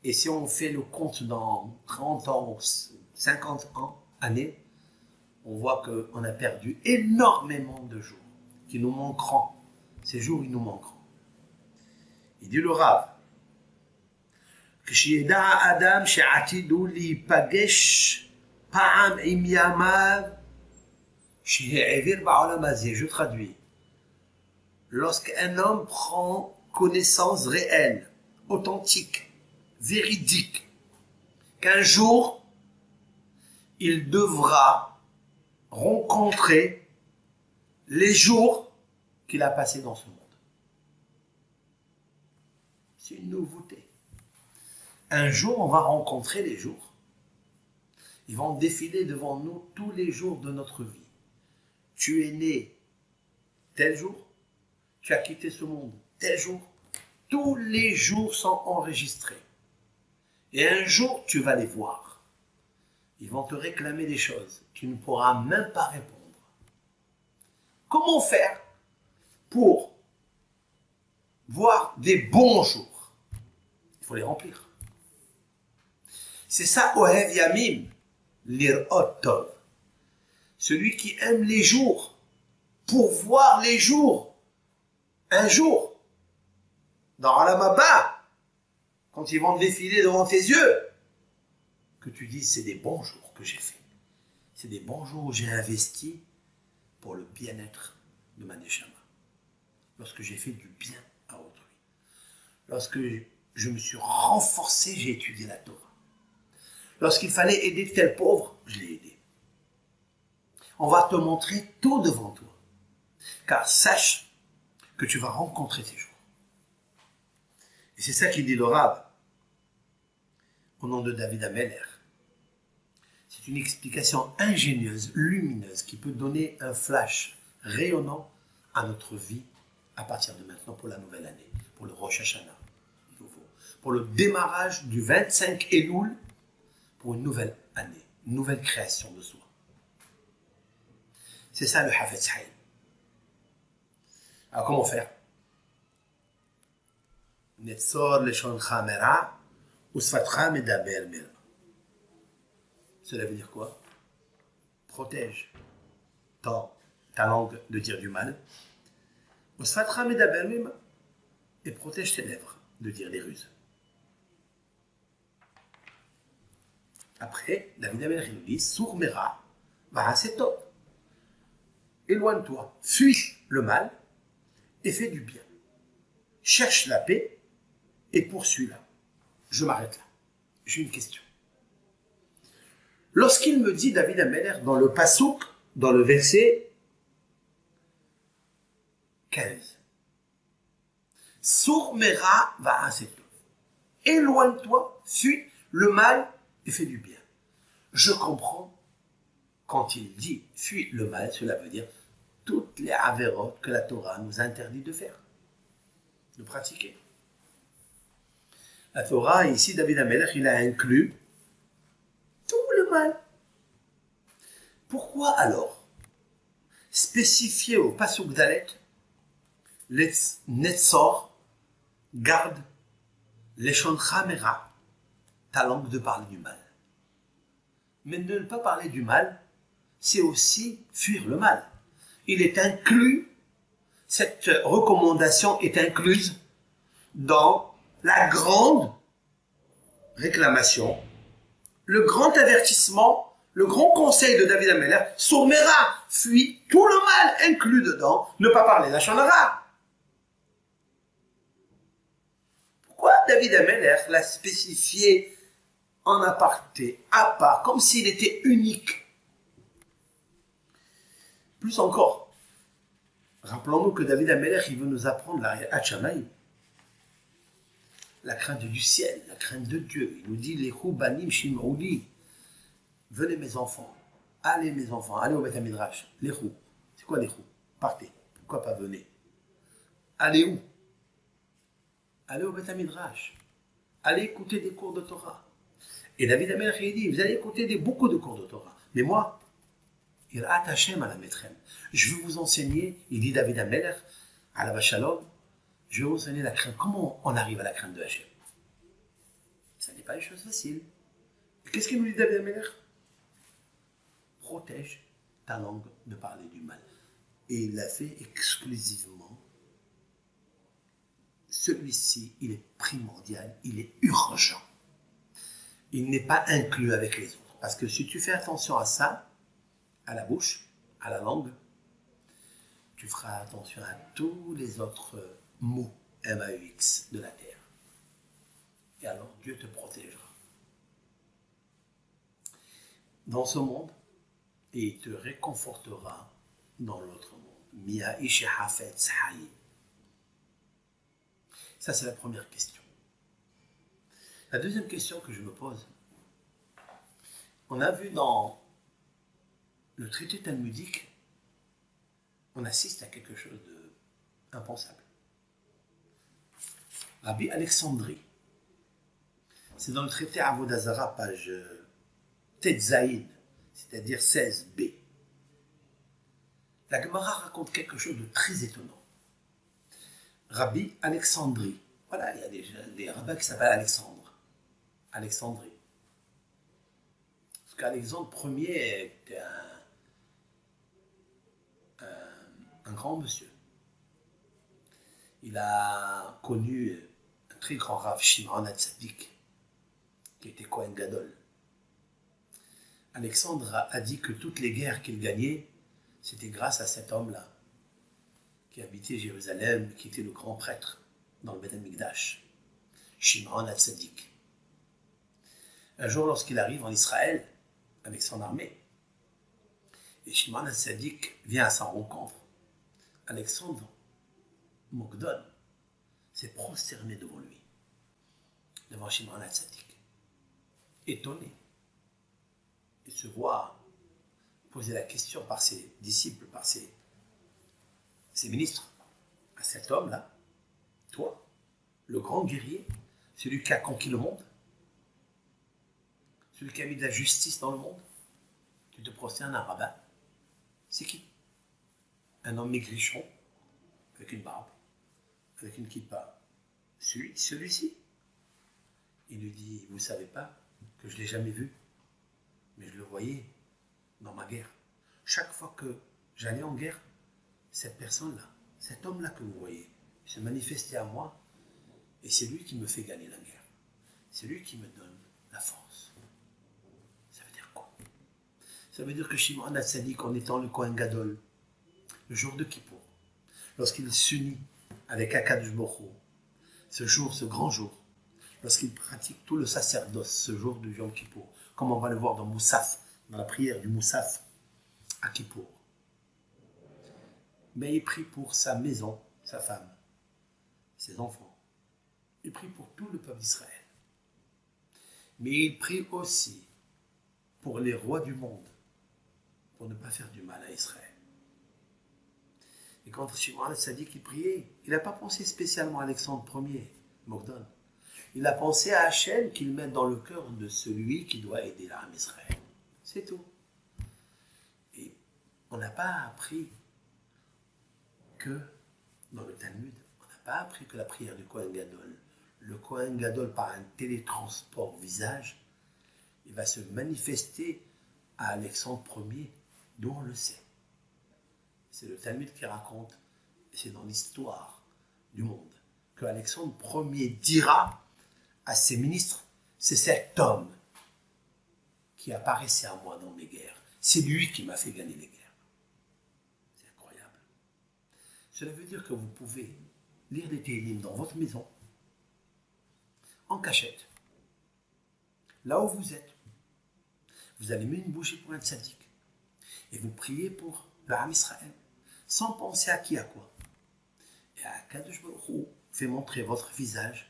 Et si on fait le compte dans 30 ans, 50 ans, années, on voit qu'on a perdu énormément de jours qui nous manqueront. Ces jours, ils nous manqueront. Il dit le Rav, כשידע האדם שעתיד הוא להיפגש פעם עם ימיו שהעביר בעולם הזה. Je traduis. Lorsqu'un homme prend connaissance réelle, authentique, véridique, qu'un jour, il devra rencontrer les jours qu'il a passés dans ce monde. C'est une nouveauté. Un jour, on va rencontrer les jours. Ils vont défiler devant nous tous les jours de notre vie. Tu es né tel jour, tu as quitté ce monde tel jour. Tous les jours sont enregistrés. Et un jour, tu vas les voir. Ils vont te réclamer des choses. Tu ne pourras même pas répondre. Comment faire pour voir des bons jours? Il faut les remplir. C'est ça, Ohev Yamim, l'ir'ot Tov. Celui qui aime les jours, pour voir les jours. Un jour, dans Olam Haba, quand ils vont défiler devant tes yeux, que tu dises, c'est des bons jours que j'ai fait. C'est des bons jours où j'ai investi pour le bien-être de ma neshama. Lorsque j'ai fait du bien à autrui. Lorsque je me suis renforcé, j'ai étudié la Torah. Lorsqu'il fallait aider tel pauvre, je l'ai aidé. On va te montrer tout devant toi. Car sache que tu vas rencontrer ces jours. Et c'est ça qu'il dit le Rav, au nom de David HaMelech. C'est une explication ingénieuse, lumineuse, qui peut donner un flash rayonnant à notre vie à partir de maintenant pour la nouvelle année, pour le Rosh Hashanah, pour le démarrage du 25 Elul, pour une nouvelle année, une nouvelle création de soi. C'est ça le Havetz Haïm. Alors comment faire? Netzor leshoncha mera usfatcha medaber mera. Cela veut dire quoi? Protège ta langue de dire du mal. Usfatcha medaber mera. et protège tes lèvres de dire des ruses. Après, David Amelech nous dit, Sour Mera, c'est top. Éloigne-toi, fuis le mal et fais du bien. Cherche la paix et poursuis-la. Je m'arrête là. J'ai une question. Lorsqu'il me dit, David Amelech, dans le pasouk, dans le verset 15, Sour Mera Va'asetov. Éloigne-toi, fuis le mal et fais du bien. Je comprends, quand il dit fuis le mal, cela veut dire toutes les avérotes que la Torah nous interdit de faire, de pratiquer. La Torah, ici, David Amelech, il a inclus tout le mal. Pourquoi alors spécifier au Pasuk Dalet, les Netzor, garde, Leshon Chamera, ta langue de parler du mal. Mais de ne pas parler du mal, c'est aussi fuir le mal. Il est inclus, cette recommandation est incluse dans la grande réclamation, le grand avertissement, le grand conseil de David Amelech, Sour Mera, fuis tout le mal inclus dedans, ne pas parler la Lashon Hara. Pourquoi David Amelech l'a spécifié en aparté, à part, comme s'il était unique? Plus encore, rappelons-nous que David Amelech, il veut nous apprendre la Hachamaï, la crainte du ciel, la crainte de Dieu. Il nous dit, Lechu banim shim'ouli, venez mes enfants, allez au Beth Midrash, Lechu. C'est quoi Lechu? Partez. Pourquoi pas venez? Allez où? Allez au Beth Midrash. Allez écouter des cours de Torah. Et David Amelech, il dit, vous allez écouter beaucoup de cours de Torah. Mais moi, Irat Hashem à la maîtresse. Je vais vous enseigner, il dit David Amelech, à la Vachalom, je vais vous enseigner la crainte. Comment on arrive à la crainte de Hashem? Ça n'est pas une chose facile. Qu'est-ce qu'il nous dit David Amelech? Protège ta langue de parler du mal. Et il l'a fait exclusivement. Celui-ci, il est primordial, il est urgent. Il n'est pas inclus avec les autres. Parce que si tu fais attention à ça, à la bouche, à la langue, tu feras attention à tous les autres mots M-A-U-X de la terre. Et alors Dieu te protégera dans ce monde et il te réconfortera dans l'autre monde. Mia ish hafetz hayim. Ça, c'est la première question. La deuxième question que je me pose, on a vu dans le traité talmudique, on assiste à quelque chose d'impensable. Rabbi Alexandrie, c'est dans le traité Avodah Zarah, page Tetzaïn, c'est-à-dire 16b. La Gemara raconte quelque chose de très étonnant. Rabbi Alexandrie, voilà, il y a des rabbins qui s'appellent Alexandrie. Parce qu'Alexandre Ier était un grand monsieur. Il a connu un très grand Rav Shimon HaTzadik, qui était Kohen Gadol. Alexandre a dit que toutes les guerres qu'il gagnait, c'était grâce à cet homme-là, qui habitait Jérusalem, qui était le grand prêtre dans le Beth Amikdash, Shimon HaTzadik. Un jour, lorsqu'il arrive en Israël, avec son armée, et Shimon HaTzadik vient à sa rencontre, Alexandre Mogdon s'est prosterné devant lui, devant Shimon HaTzadik, étonné. Il se voit poser la question par ses disciples, par ses ministres, à cet homme-là, toi, le grand guerrier, celui qui a conquis le monde, celui qui a mis de la justice dans le monde, tu te prosternes à un rabbin. C'est qui? Un homme maigrichon, avec une barbe, avec une kippa. Celui-ci. Il lui dit, vous ne savez pas que je ne l'ai jamais vu, mais je le voyais dans ma guerre. Chaque fois que j'allais en guerre, cette personne-là, cet homme-là que vous voyez, se manifestait à moi Et c'est lui qui me fait gagner la guerre. C'est lui qui me donne la force. Ça veut dire quoi? Ça veut dire que Shimon HaTzadik, en étant le Kohen Gadol, le jour de Kippour, lorsqu'il s'unit avec Akadosh Baruch Hu, ce jour, ce grand jour, lorsqu'il pratique tout le sacerdoce, ce jour du Yom Kippour, comme on va le voir dans Moussaf, dans la prière du Moussaf à Kippour. Mais il prie pour sa maison, sa femme, ses enfants. Il prie pour tout le peuple d'Israël. Mais il prie aussi pour les rois du monde, pour ne pas faire du mal à Israël. Et quand Shimon HaTzadik priait, il n'a pas pensé spécialement à Alexandre Ier, Mogdon. Il a pensé à Hachem qu'il met dans le cœur de celui qui doit aider l'âme Israël. C'est tout. Et on n'a pas appris que, dans le Talmud, on n'a pas appris que la prière du Kohen Gadol, le Kohen Gadol par un télétransport visage, il va se manifester à Alexandre Ier, d'où on le sait. C'est le Talmud qui raconte, et c'est dans l'histoire du monde, que Alexandre Ier dira à ses ministres, c'est cet homme qui apparaissait à moi dans mes guerres. C'est lui qui m'a fait gagner les guerres. C'est incroyable. Cela veut dire que vous pouvez lire des Télim dans votre maison, en cachette, là où vous êtes. Vous allumez une bougie pour un tzaddik et vous priez pour le Ham Israël, sans penser à qui, à quoi. Et Akadosh Baruch Hu fait montrer votre visage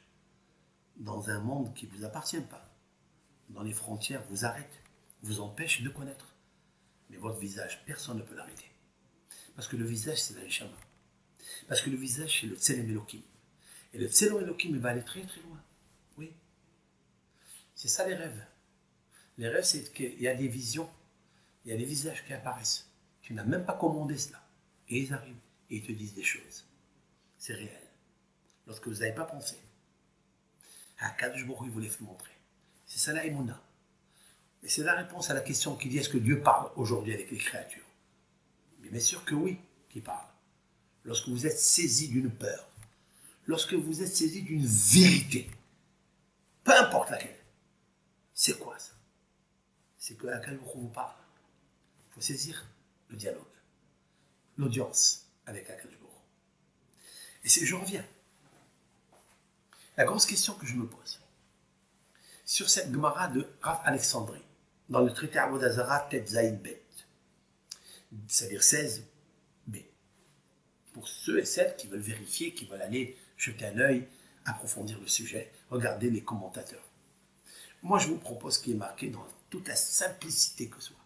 dans un monde qui ne vous appartient pas. Dans les frontières, vous arrête, vous empêche de connaître. Mais votre visage, personne ne peut l'arrêter. Parce que le visage, c'est la Neshama. Parce que le visage, c'est le Tselem Elohim. Et le Tselem Elohim, il va aller très très loin. Oui. C'est ça les rêves. Les rêves, c'est qu'il y a des visions, il y a des visages qui apparaissent. Tu n'as même pas commandé cela. Et ils arrivent et ils te disent des choses. C'est réel. Lorsque vous n'avez pas pensé. Akadosh Baruch Hu vous les fait montrer. C'est ça la Emouna. Et c'est la réponse à la question qui dit est-ce que Dieu parle aujourd'hui avec les créatures? Mais bien sûr que oui, qu'il parle. Lorsque vous êtes saisi d'une peur, lorsque vous êtes saisi d'une vérité, peu importe laquelle, c'est quoi ça? C'est que Akadosh Baruch Hu vous parle. Il faut saisir le dialogue, l'audience avec Akadosh Baruch Hu. Et c'est, je reviens. La grosse question que je me pose, sur cette Gemara de Rav Alexandrie, dans le traité Avodah Zarah Tet Zayin Bet, c'est-à-dire 16b, pour ceux et celles qui veulent vérifier, qui veulent aller jeter un œil, approfondir le sujet, regarder les commentateurs. Moi, je vous propose ce qui est marqué dans toute la simplicité que soit.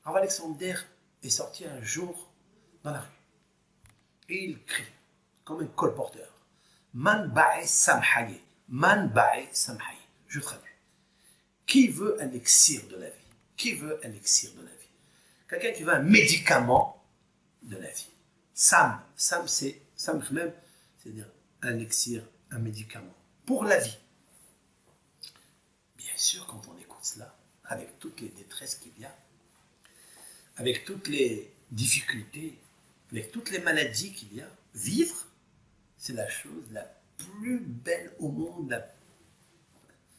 Rav Alexander est sorti un jour dans la rue et il crie comme un colporteur. Man ba'e samhaye. Man ba'e samhaye. Je traduis. Qui veut un elixir de la vie? Qui veut un elixir de la vie? Quelqu'un qui veut un médicament de la vie. Sam c'est Sam même, c'est-à-dire un elixir, un médicament pour la vie. Bien sûr, quand on écoute cela, avec toutes les détresses qu'il y a, avec toutes les difficultés, avec toutes les maladies qu'il y a, vivre, c'est la chose la plus belle au monde.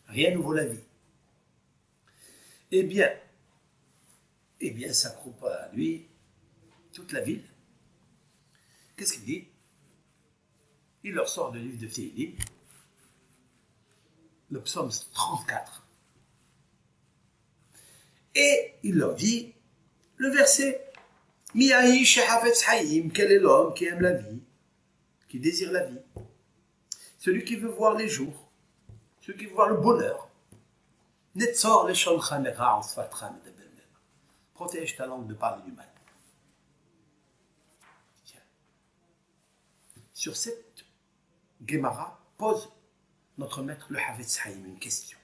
Rien ne vaut la vie. Eh bien, s'accroupit à lui toute la ville. Qu'est-ce qu'il dit? Il leur sort le livre de Télim, le psaume 34. Et il leur dit le verset Miahi Shehavetz Hayim, quel est l'homme qui aime la vie, qui désire la vie? Celui qui veut voir les jours, celui qui veut voir le bonheur. Netzor leshoncha mera sfatcha medaber mera. Protège ta langue de parler du mal. Tiens. Sur cette Gemara pose notre maître le Havetz Haïm une question.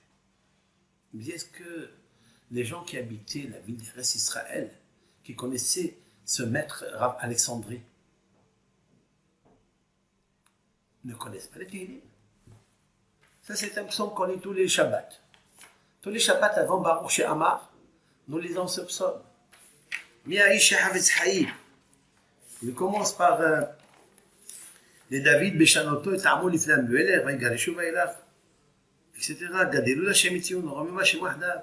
Il dit est-ce que les gens qui habitaient la ville d'Eretz Israël, qui connaissaient ce maître Rav Alexandrie, ne connaissent pas les Télim? Ça, c'est un psaume qu'on lit tous les Shabbats. Tous les Shabbats avant Baruch She'amar, nous lisons ce psaume. Miaï Shehavetz Haïm. Il commence par לדוד בשנותו יטעמו לפני המלך, ויגרשו ואילך, etc. גדלו לשם מציון, ורומם השם וחדיו.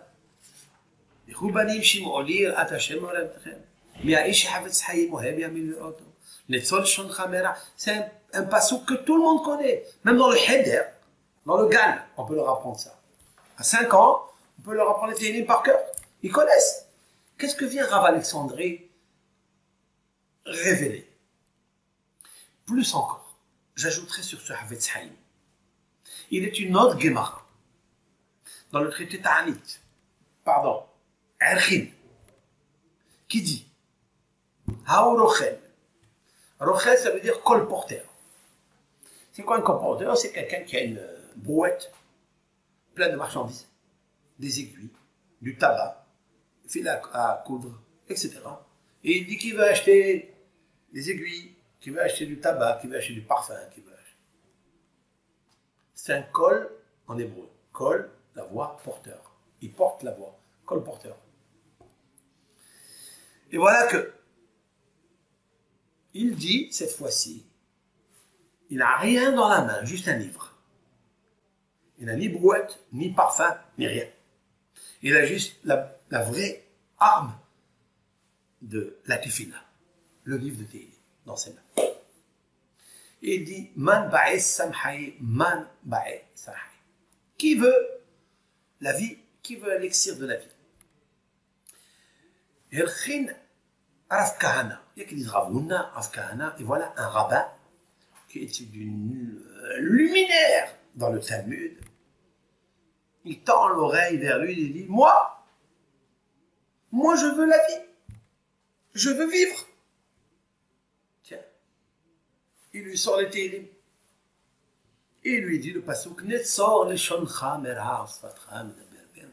לכו בנים שמעו לי יראת השם מעולמתכם. מהאיש שחפץ חיים אוהב ימין לראותו. ניצול לשונך מרע. C'est un passage que tout le monde connaît. Même dans le Heder, dans le Gan, on peut leur apprendre ça. À 5 ans, on peut leur apprendre les Télim par cœur. Ils connaissent. Qu'est-ce que vient Rav Alexandrie révéler? Plus encore, j'ajouterai sur ce Havetz Haïm. Il est une autre Gemara dans le traité Ta'anit, pardon, Erchin, qui dit Hao Rochel. Rochel, ça veut dire colporteur. C'est quoi un colporteur? C'est quelqu'un qui a une brouette pleine de marchandises, des aiguilles, du tabac, fil à coudre, etc. Et il dit qu'il veut acheter des aiguilles, qu'il veut acheter du tabac, qu'il veut acheter du parfum, qu'il veut acheter. C'est un col en hébreu. Col, la voix, porteur. Il porte la voix. Col porteur. Et voilà que il dit, cette fois-ci, il n'a rien dans la main, juste un livre. Il n'a ni brouette, ni parfum, ni rien. Il a juste la vraie arme de la Tefila, le livre de Tehillim, dans ses mains. Et il dit, Man ba'es samhaï, man ba'es samhaï. Qui veut la vie, qui veut l'élixir de la vie? Elchin Rav Kahana. Il y a qui disent Rav Huna, Rav Kahana, et voilà un rabbin qui est d'une luminaire dans le Talmud. Il tend l'oreille vers lui et il dit, moi je veux la vie. Je veux vivre. Tiens. Il lui sort les Tehillim. Et il lui dit le pasuk, Netzor leshoncha merah sfatcha medaber ben.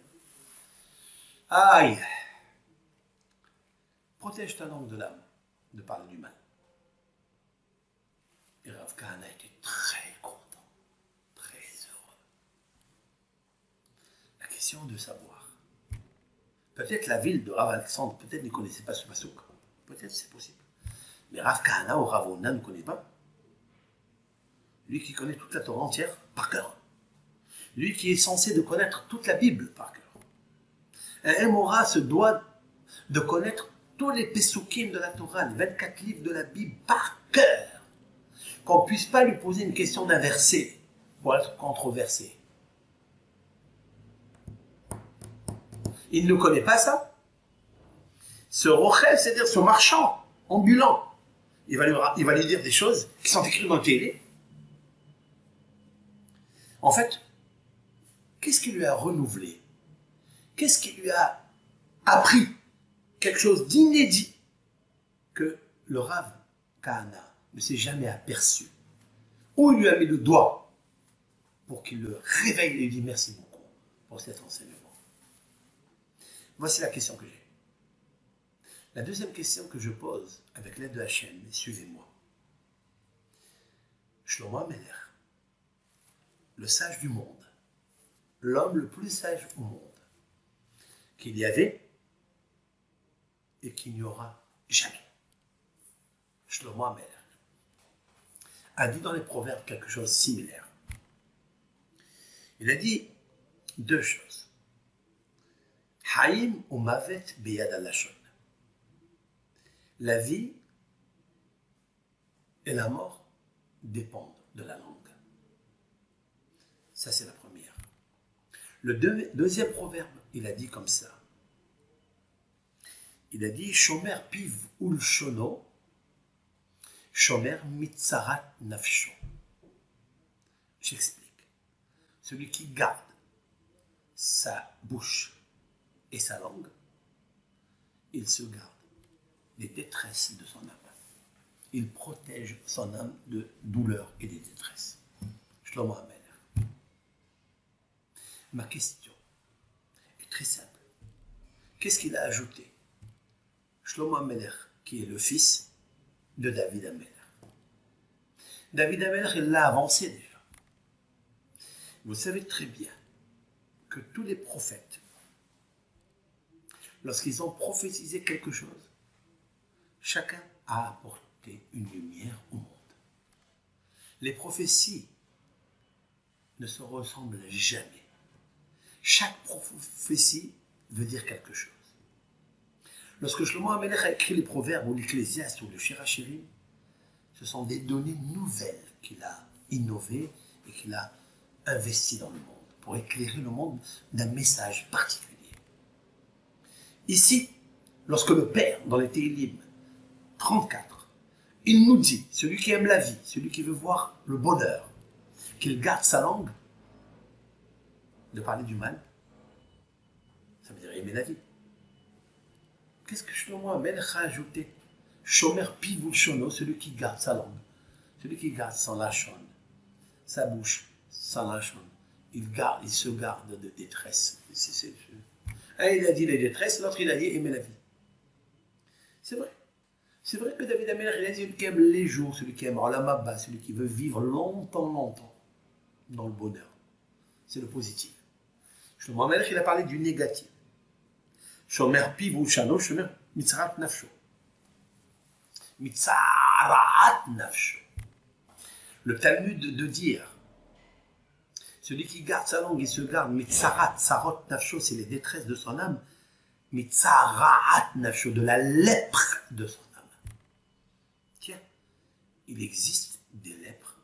Aïe. Protège ta langue de l'âme de parler du mal. Et Rav Kahana était très content, très heureux. La question de savoir. Peut-être la ville de Rav Alexandre, peut-être ne connaissait pas ce pasuk. Peut-être c'est possible. Mais Rav Kahana ou Rav Huna ne connaît pas. Lui qui connaît toute la Torah entière par cœur. Lui qui est censé de connaître toute la Bible par cœur. Un Mora se doit de connaître tous les Pesukim de la Torah, les 24 livres de la Bible par cœur. Qu'on ne puisse pas lui poser une question d'un verset pour être controversé. Il ne connaît pas ça. Ce rochel, c'est-à-dire ce marchand ambulant, il va lui dire des choses qui sont écrites dans le Tehillim. En fait, qu'est-ce qui lui a renouvelé? Qu'est-ce qui lui a appris? Quelque chose d'inédit que le Rav Kahana ne s'est jamais aperçu. Où il lui a mis le doigt pour qu'il le réveille et lui dit merci beaucoup pour cet enseignement. Voici la question que j'ai. La deuxième question que je pose avec l'aide de Hachem, suivez-moi. Shlomo HaMelech, le sage du monde, l'homme le plus sage au monde, qu'il y avait et qu'il n'y aura jamais. Shlomo HaMelech a dit dans les proverbes quelque chose de similaire. Il a dit deux choses. Haïm ou mavet beyad alashon. La vie et la mort dépendent de la langue. Ça, c'est la première. Le deuxième proverbe, il a dit comme ça. Il a dit Shomer piv ul shono, Shomer mitzarat nafsho. J'explique. Celui qui garde sa bouche et sa langue, il se garde des détresses de son âme. Il protège son âme de douleur et des détresses. Shlomo HaMelech. Ma question est très simple. Qu'est-ce qu'il a ajouté? Shlomo HaMelech, qui est le fils de David HaMelech. David HaMelech, il l'a avancé déjà. Vous savez très bien que tous les prophètes, lorsqu'ils ont prophétisé quelque chose, chacun a apporté une lumière au monde. Les prophéties ne se ressemblent jamais. Chaque prophétie veut dire quelque chose. Lorsque Shlomo HaMelech a écrit les Proverbes ou l'Ecclésiaste ou le Shir HaShirim, ce sont des données nouvelles qu'il a innovées et qu'il a investies dans le monde pour éclairer le monde d'un message particulier. Ici, lorsque le Père, dans les Télim 34, il nous dit, celui qui aime la vie, celui qui veut voir le bonheur, qu'il garde sa langue de parler du mal, ça veut dire aimer la vie. Qu'est-ce que Shlomo HaMelech a ajouté? Shomer piv ulshono, celui qui garde sa langue, celui qui garde son lachon, sa bouche, son lachon, il se garde de détresse. Un il a dit les détresses, l'autre il a dit aimer la vie. C'est vrai. C'est vrai que David HaMelech il a dit celui qui aime les jours, celui qui aime Olam Haba, celui qui veut vivre longtemps dans le bonheur. C'est le positif. Shlomo HaMelech il a parlé du négatif. Shomer piv ulshano, shomer mitzarat nafsho. Mitzarat nafsho. Le Talmud de dire, celui qui garde sa langue, il se garde, mitzarat, sarot nafsho, c'est les détresses de son âme, mitzarat nafsho, de la lèpre de son âme. Tiens, il existe des lèpres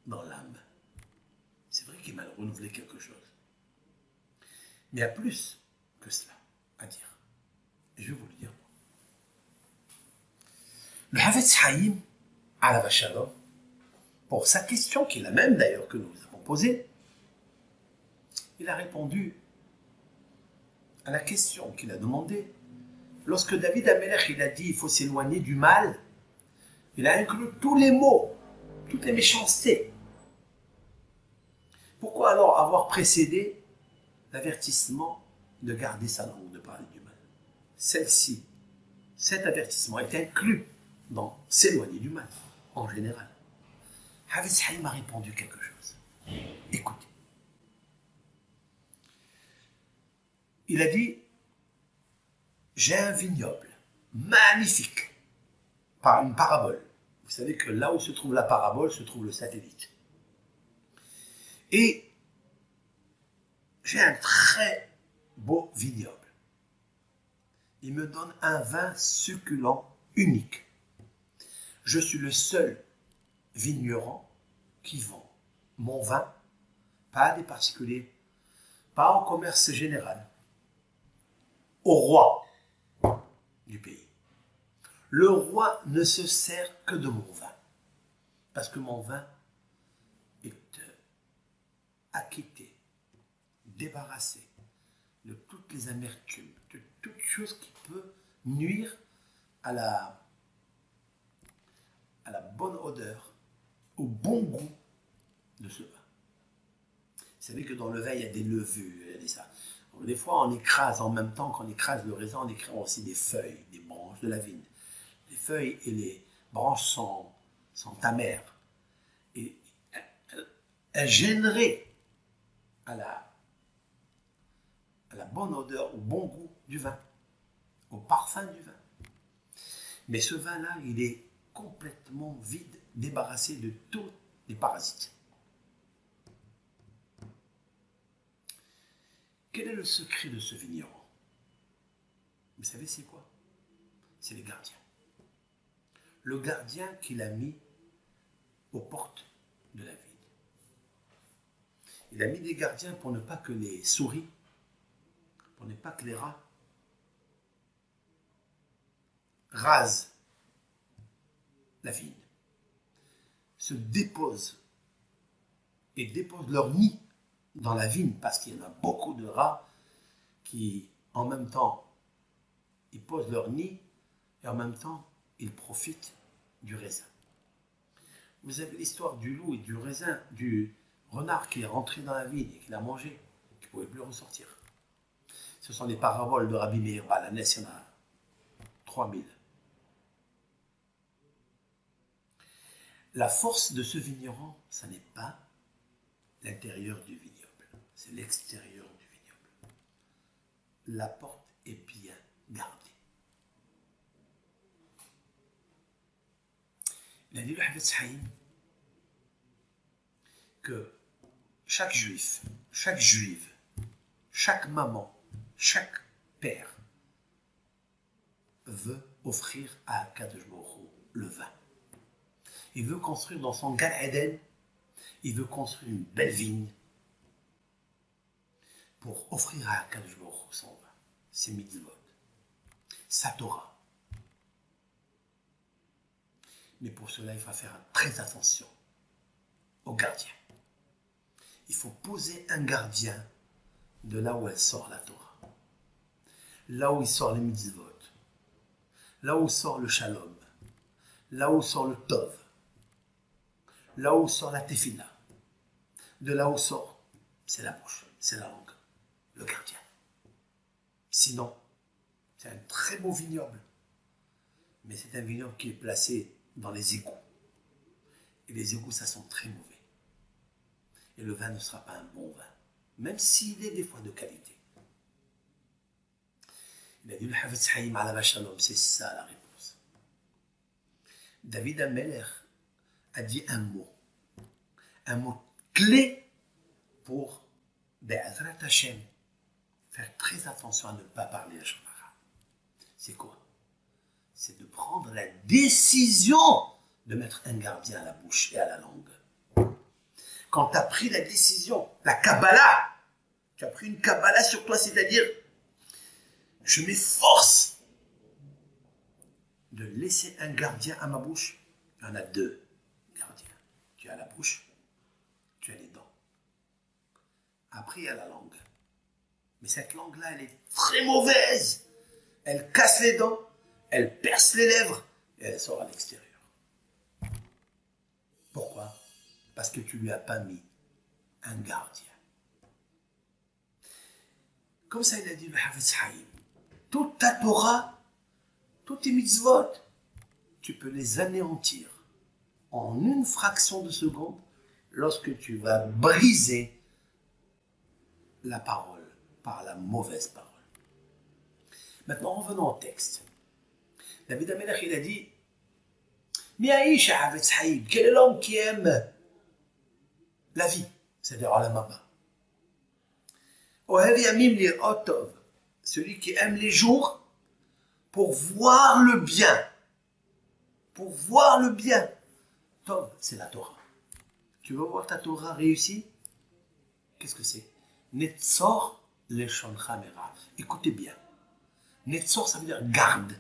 dans l'âme. C'est vrai qu'il m'a renouvelé quelque chose. Mais il y a plus que cela à dire. Et je vais vous le dire. Le Havetz Haïm, alav hashalom, pour sa question, qui est la même d'ailleurs que nous avons posée, il a répondu à la question qu'il a demandée. Lorsque David HaMelech il a dit il faut s'éloigner du mal, il a inclus tous les maux, toutes les méchancetés. Pourquoi alors avoir précédé l'avertissement de garder sa langue, de parler du mal? Cet avertissement est inclus dans s'éloigner du mal, en général. Havetz Haïm a répondu quelque chose. Écoutez. Il a dit, j'ai un vignoble magnifique, par une parabole. Vous savez que là où se trouve la parabole, se trouve le satellite. Et j'ai un très beau vignoble. Il me donne un vin succulent, unique. Je suis le seul vigneron qui vend mon vin, pas à des particuliers, pas au commerce général, au roi du pays. Le roi ne se sert que de mon vin, parce que mon vin est acquitté, débarrassé de toutes les amertumes, de toute chose qui peut nuire à la bonne odeur, au bon goût de ce vin. Vous savez que dans le vin, il y a des levures, il y a des ça. Donc, des fois, on écrase, en même temps qu'on écrase le raisin, on écrase aussi des feuilles, des branches de la vigne. Les feuilles et les branches sont amères. Et elles gêneraient à la bonne odeur, au bon goût du vin, au parfum du vin. Mais ce vin-là, il est complètement vide, débarrassé de tous les parasites. Quel est le secret de ce vigneron? Vous savez c'est quoi? C'est les gardiens. Le gardien qu'il a mis aux portes de la vigne. Il a mis des gardiens pour ne pas que les souris, pour ne pas que les rats rasent la vigne, se déposent et déposent leur nid dans la vigne, parce qu'il y en a beaucoup de rats qui, en même temps, ils posent leur nid et en même temps, ils profitent du raisin. Vous avez l'histoire du loup et du raisin, du renard qui est rentré dans la vigne et qui l'a mangé, qui ne pouvait plus ressortir. Ce sont les paraboles de Rabbi Meir Baal HaNes, il y en a 3000. La force de ce vigneron, ce n'est pas l'intérieur du vignoble, c'est l'extérieur du vignoble. La porte est bien gardée. Il a dit le Havetz Haïm, que chaque juif, chaque juive, chaque maman, chaque père veut offrir à Kadosh Baruch Hu le vin. Il veut construire dans son Gan Eden, il veut construire une belle vigne pour offrir à Kadosh Baruch Hu son vin, ses mitzvot, sa Torah. Mais pour cela, il faut faire très attention au gardien. Il faut poser un gardien de là où elle sort la Torah, là où il sort les mitzvot, là où sort le shalom, là où sort le tov, là où sort la tefila, de là où sort, c'est la bouche, c'est la langue, le gardien. Sinon, c'est un très beau vignoble, mais c'est un vignoble qui est placé dans les égouts. Et les égouts, ça sent très mauvais. Et le vin ne sera pas un bon vin, même s'il est des fois de qualité. Il a dit le Havetz Haïm ala Shalom, c'est ça la réponse. David Ameler a dit un mot clé pour Be'azrat Hashem, faire très attention à ne pas parler à Shonara. C'est quoi? C'est de prendre la décision de mettre un gardien à la bouche et à la langue. Quand tu as pris la décision, la Kabbalah, tu as pris une Kabbalah sur toi, c'est-à-dire, je m'efforce de laisser un gardien à ma bouche. Il y en a deux gardiens. Tu as la bouche, tu as les dents. Après, il y a la langue. Mais cette langue-là, elle est très mauvaise. Elle casse les dents, elle perce les lèvres et elle sort à l'extérieur. Pourquoi? Parce que tu ne lui as pas mis un gardien. Comme ça, il a dit le Havetz Haïm. Toute ta Torah, tous tes mitzvot, tu peux les anéantir en une fraction de seconde lorsque tu vas briser la parole par la mauvaise parole. Maintenant, revenons au texte. David Amelech, il a dit Miaïch Havetz Haïm, quel est l'homme qui aime la vie, c'est-à-dire Olam Haba. Ohev Yamim Lirot Tov, celui qui aime les jours pour voir le bien. Pour voir le bien. Tov, c'est la Torah. Tu veux voir ta Torah réussie? Qu'est-ce que c'est? Netzor Leshon Chamera. Écoutez bien. Netzor, ça veut dire garde.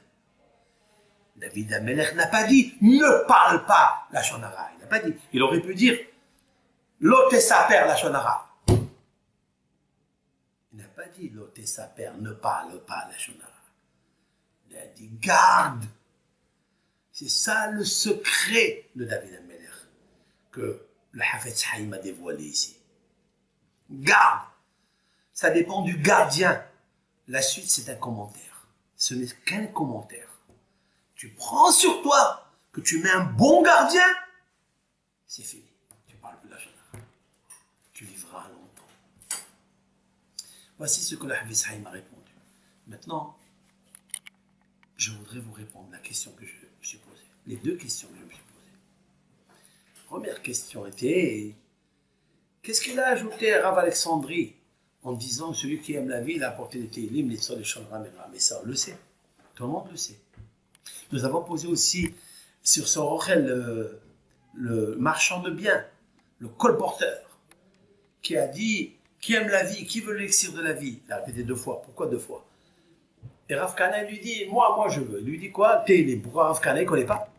David Amelech n'a pas dit ne parle pas la Shonara. Il n'a pas dit. Il aurait pu dire Lote saper la Shonara. Il n'a pas dit Lote saper, ne parle pas la Shonara. Il a dit garde. C'est ça le secret de David Amelech que le Havetz Haïm a dévoilé ici. Garde. Ça dépend du gardien. La suite, c'est un commentaire. Ce n'est qu'un commentaire. Tu prends sur toi que tu mets un bon gardien, c'est fini. Tu ne parles plus de la Shonara. Tu vivras longtemps. Voici ce que le Havetz Haïm a répondu. Maintenant, je voudrais vous répondre à la question que je me suis posée. Les deux questions que je me suis posées. Première question était, qu'est-ce qu'il a ajouté à Rav Alexandrie en disant que celui qui aime la vie, il a apporté des télim, les sorts de Shonara Mera. Mais ça, on le sait. Tout le monde le sait. Nous avons posé aussi sur ce Rochel le marchand de biens, le colporteur, qui a dit, qui aime la vie, qui veut l'élixir de la vie. Il a répété 2 fois. Pourquoi 2 fois? Et Rav Kana lui dit, moi je veux. Il lui dit quoi? Télim. Pourquoi Rav Kana ne connaît pas?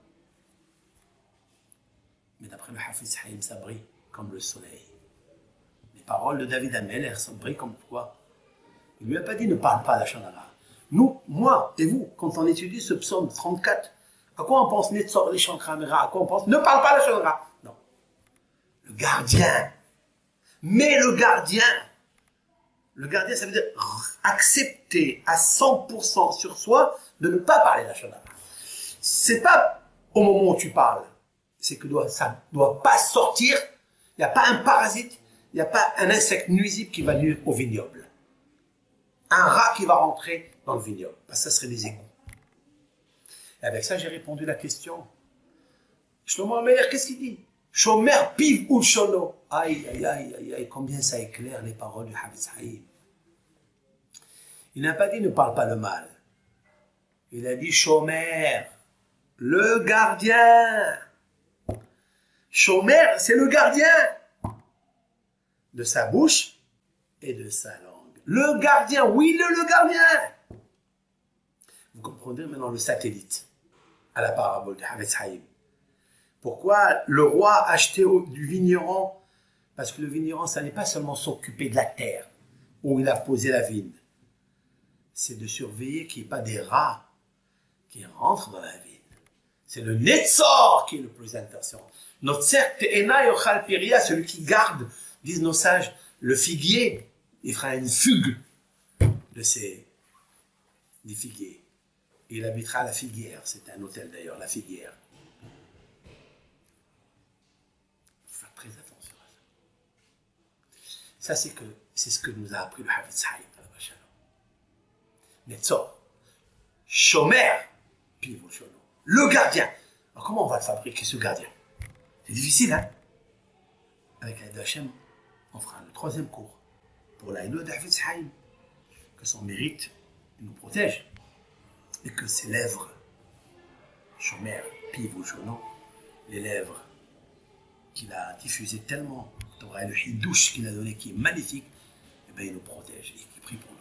Mais d'après le Havetz Haïm, ça brille comme le soleil. Les paroles de David Amelech, ça brille comme quoi? Il ne lui a pas dit ne parle pas à la Shonara. Nous, moi et vous, quand on étudie ce psaume 34, à quoi on pense Netzor les Chamera? À quoi on pense ne parle pas à la Shonara? Non. Le gardien. Mais le gardien, ça veut dire accepter à 100% sur soi de ne pas parler de la Shonara. C'est pas au moment où tu parles, c'est que ça ne doit pas sortir, il n'y a pas un parasite, il n'y a pas un insecte nuisible qui va nuire au vignoble. Un rat qui va rentrer dans le vignoble, parce que ça serait des égouts. Et avec ça, j'ai répondu à la question. Shlomo Amelech, qu'est-ce qu'il dit? Shomer piv ou shono. Aïe, aïe, aïe, aïe, aïe, combien ça éclaire les paroles du Hafiz Haïm. Il n'a pas dit ne parle pas le mal. Il a dit Shomer, le gardien. Shomer, c'est le gardien de sa bouche et de sa langue. Le gardien, oui, le gardien. Vous comprendrez maintenant le satellite à la parabole de Hafiz Haïm. Pourquoi le roi achetait du vigneron? Parce que le vigneron, ça n'est pas seulement s'occuper de la terre où il a posé la vigne. C'est de surveiller qu'il n'y ait pas des rats qui rentrent dans la vigne. C'est le Netzor qui est le plus intéressant. Notre cercle, celui qui garde, disent nos sages, le figuier, il fera une fugue des figuiers. Il habitera à la figuière. C'est un hôtel d'ailleurs, la figuière. Il faut faire très attention à ça. Ça, c'est ce que nous a appris le Hafiz Haïm. Netzor, Shomer, Pivot Shono. Le gardien. Alors comment on va le fabriquer, ce gardien? C'est difficile, hein? Avec l'aide d'Hachem, on fera le 3e cours pour l'aide de Hafiz Haïm. Que son mérite nous protège et que ses lèvres, Shomer, Pivot Shono, les lèvres qu'il a diffusées tellement, le hidouche qu'il a donné qui est magnifique, et bien il nous protège et qui prie pour nous.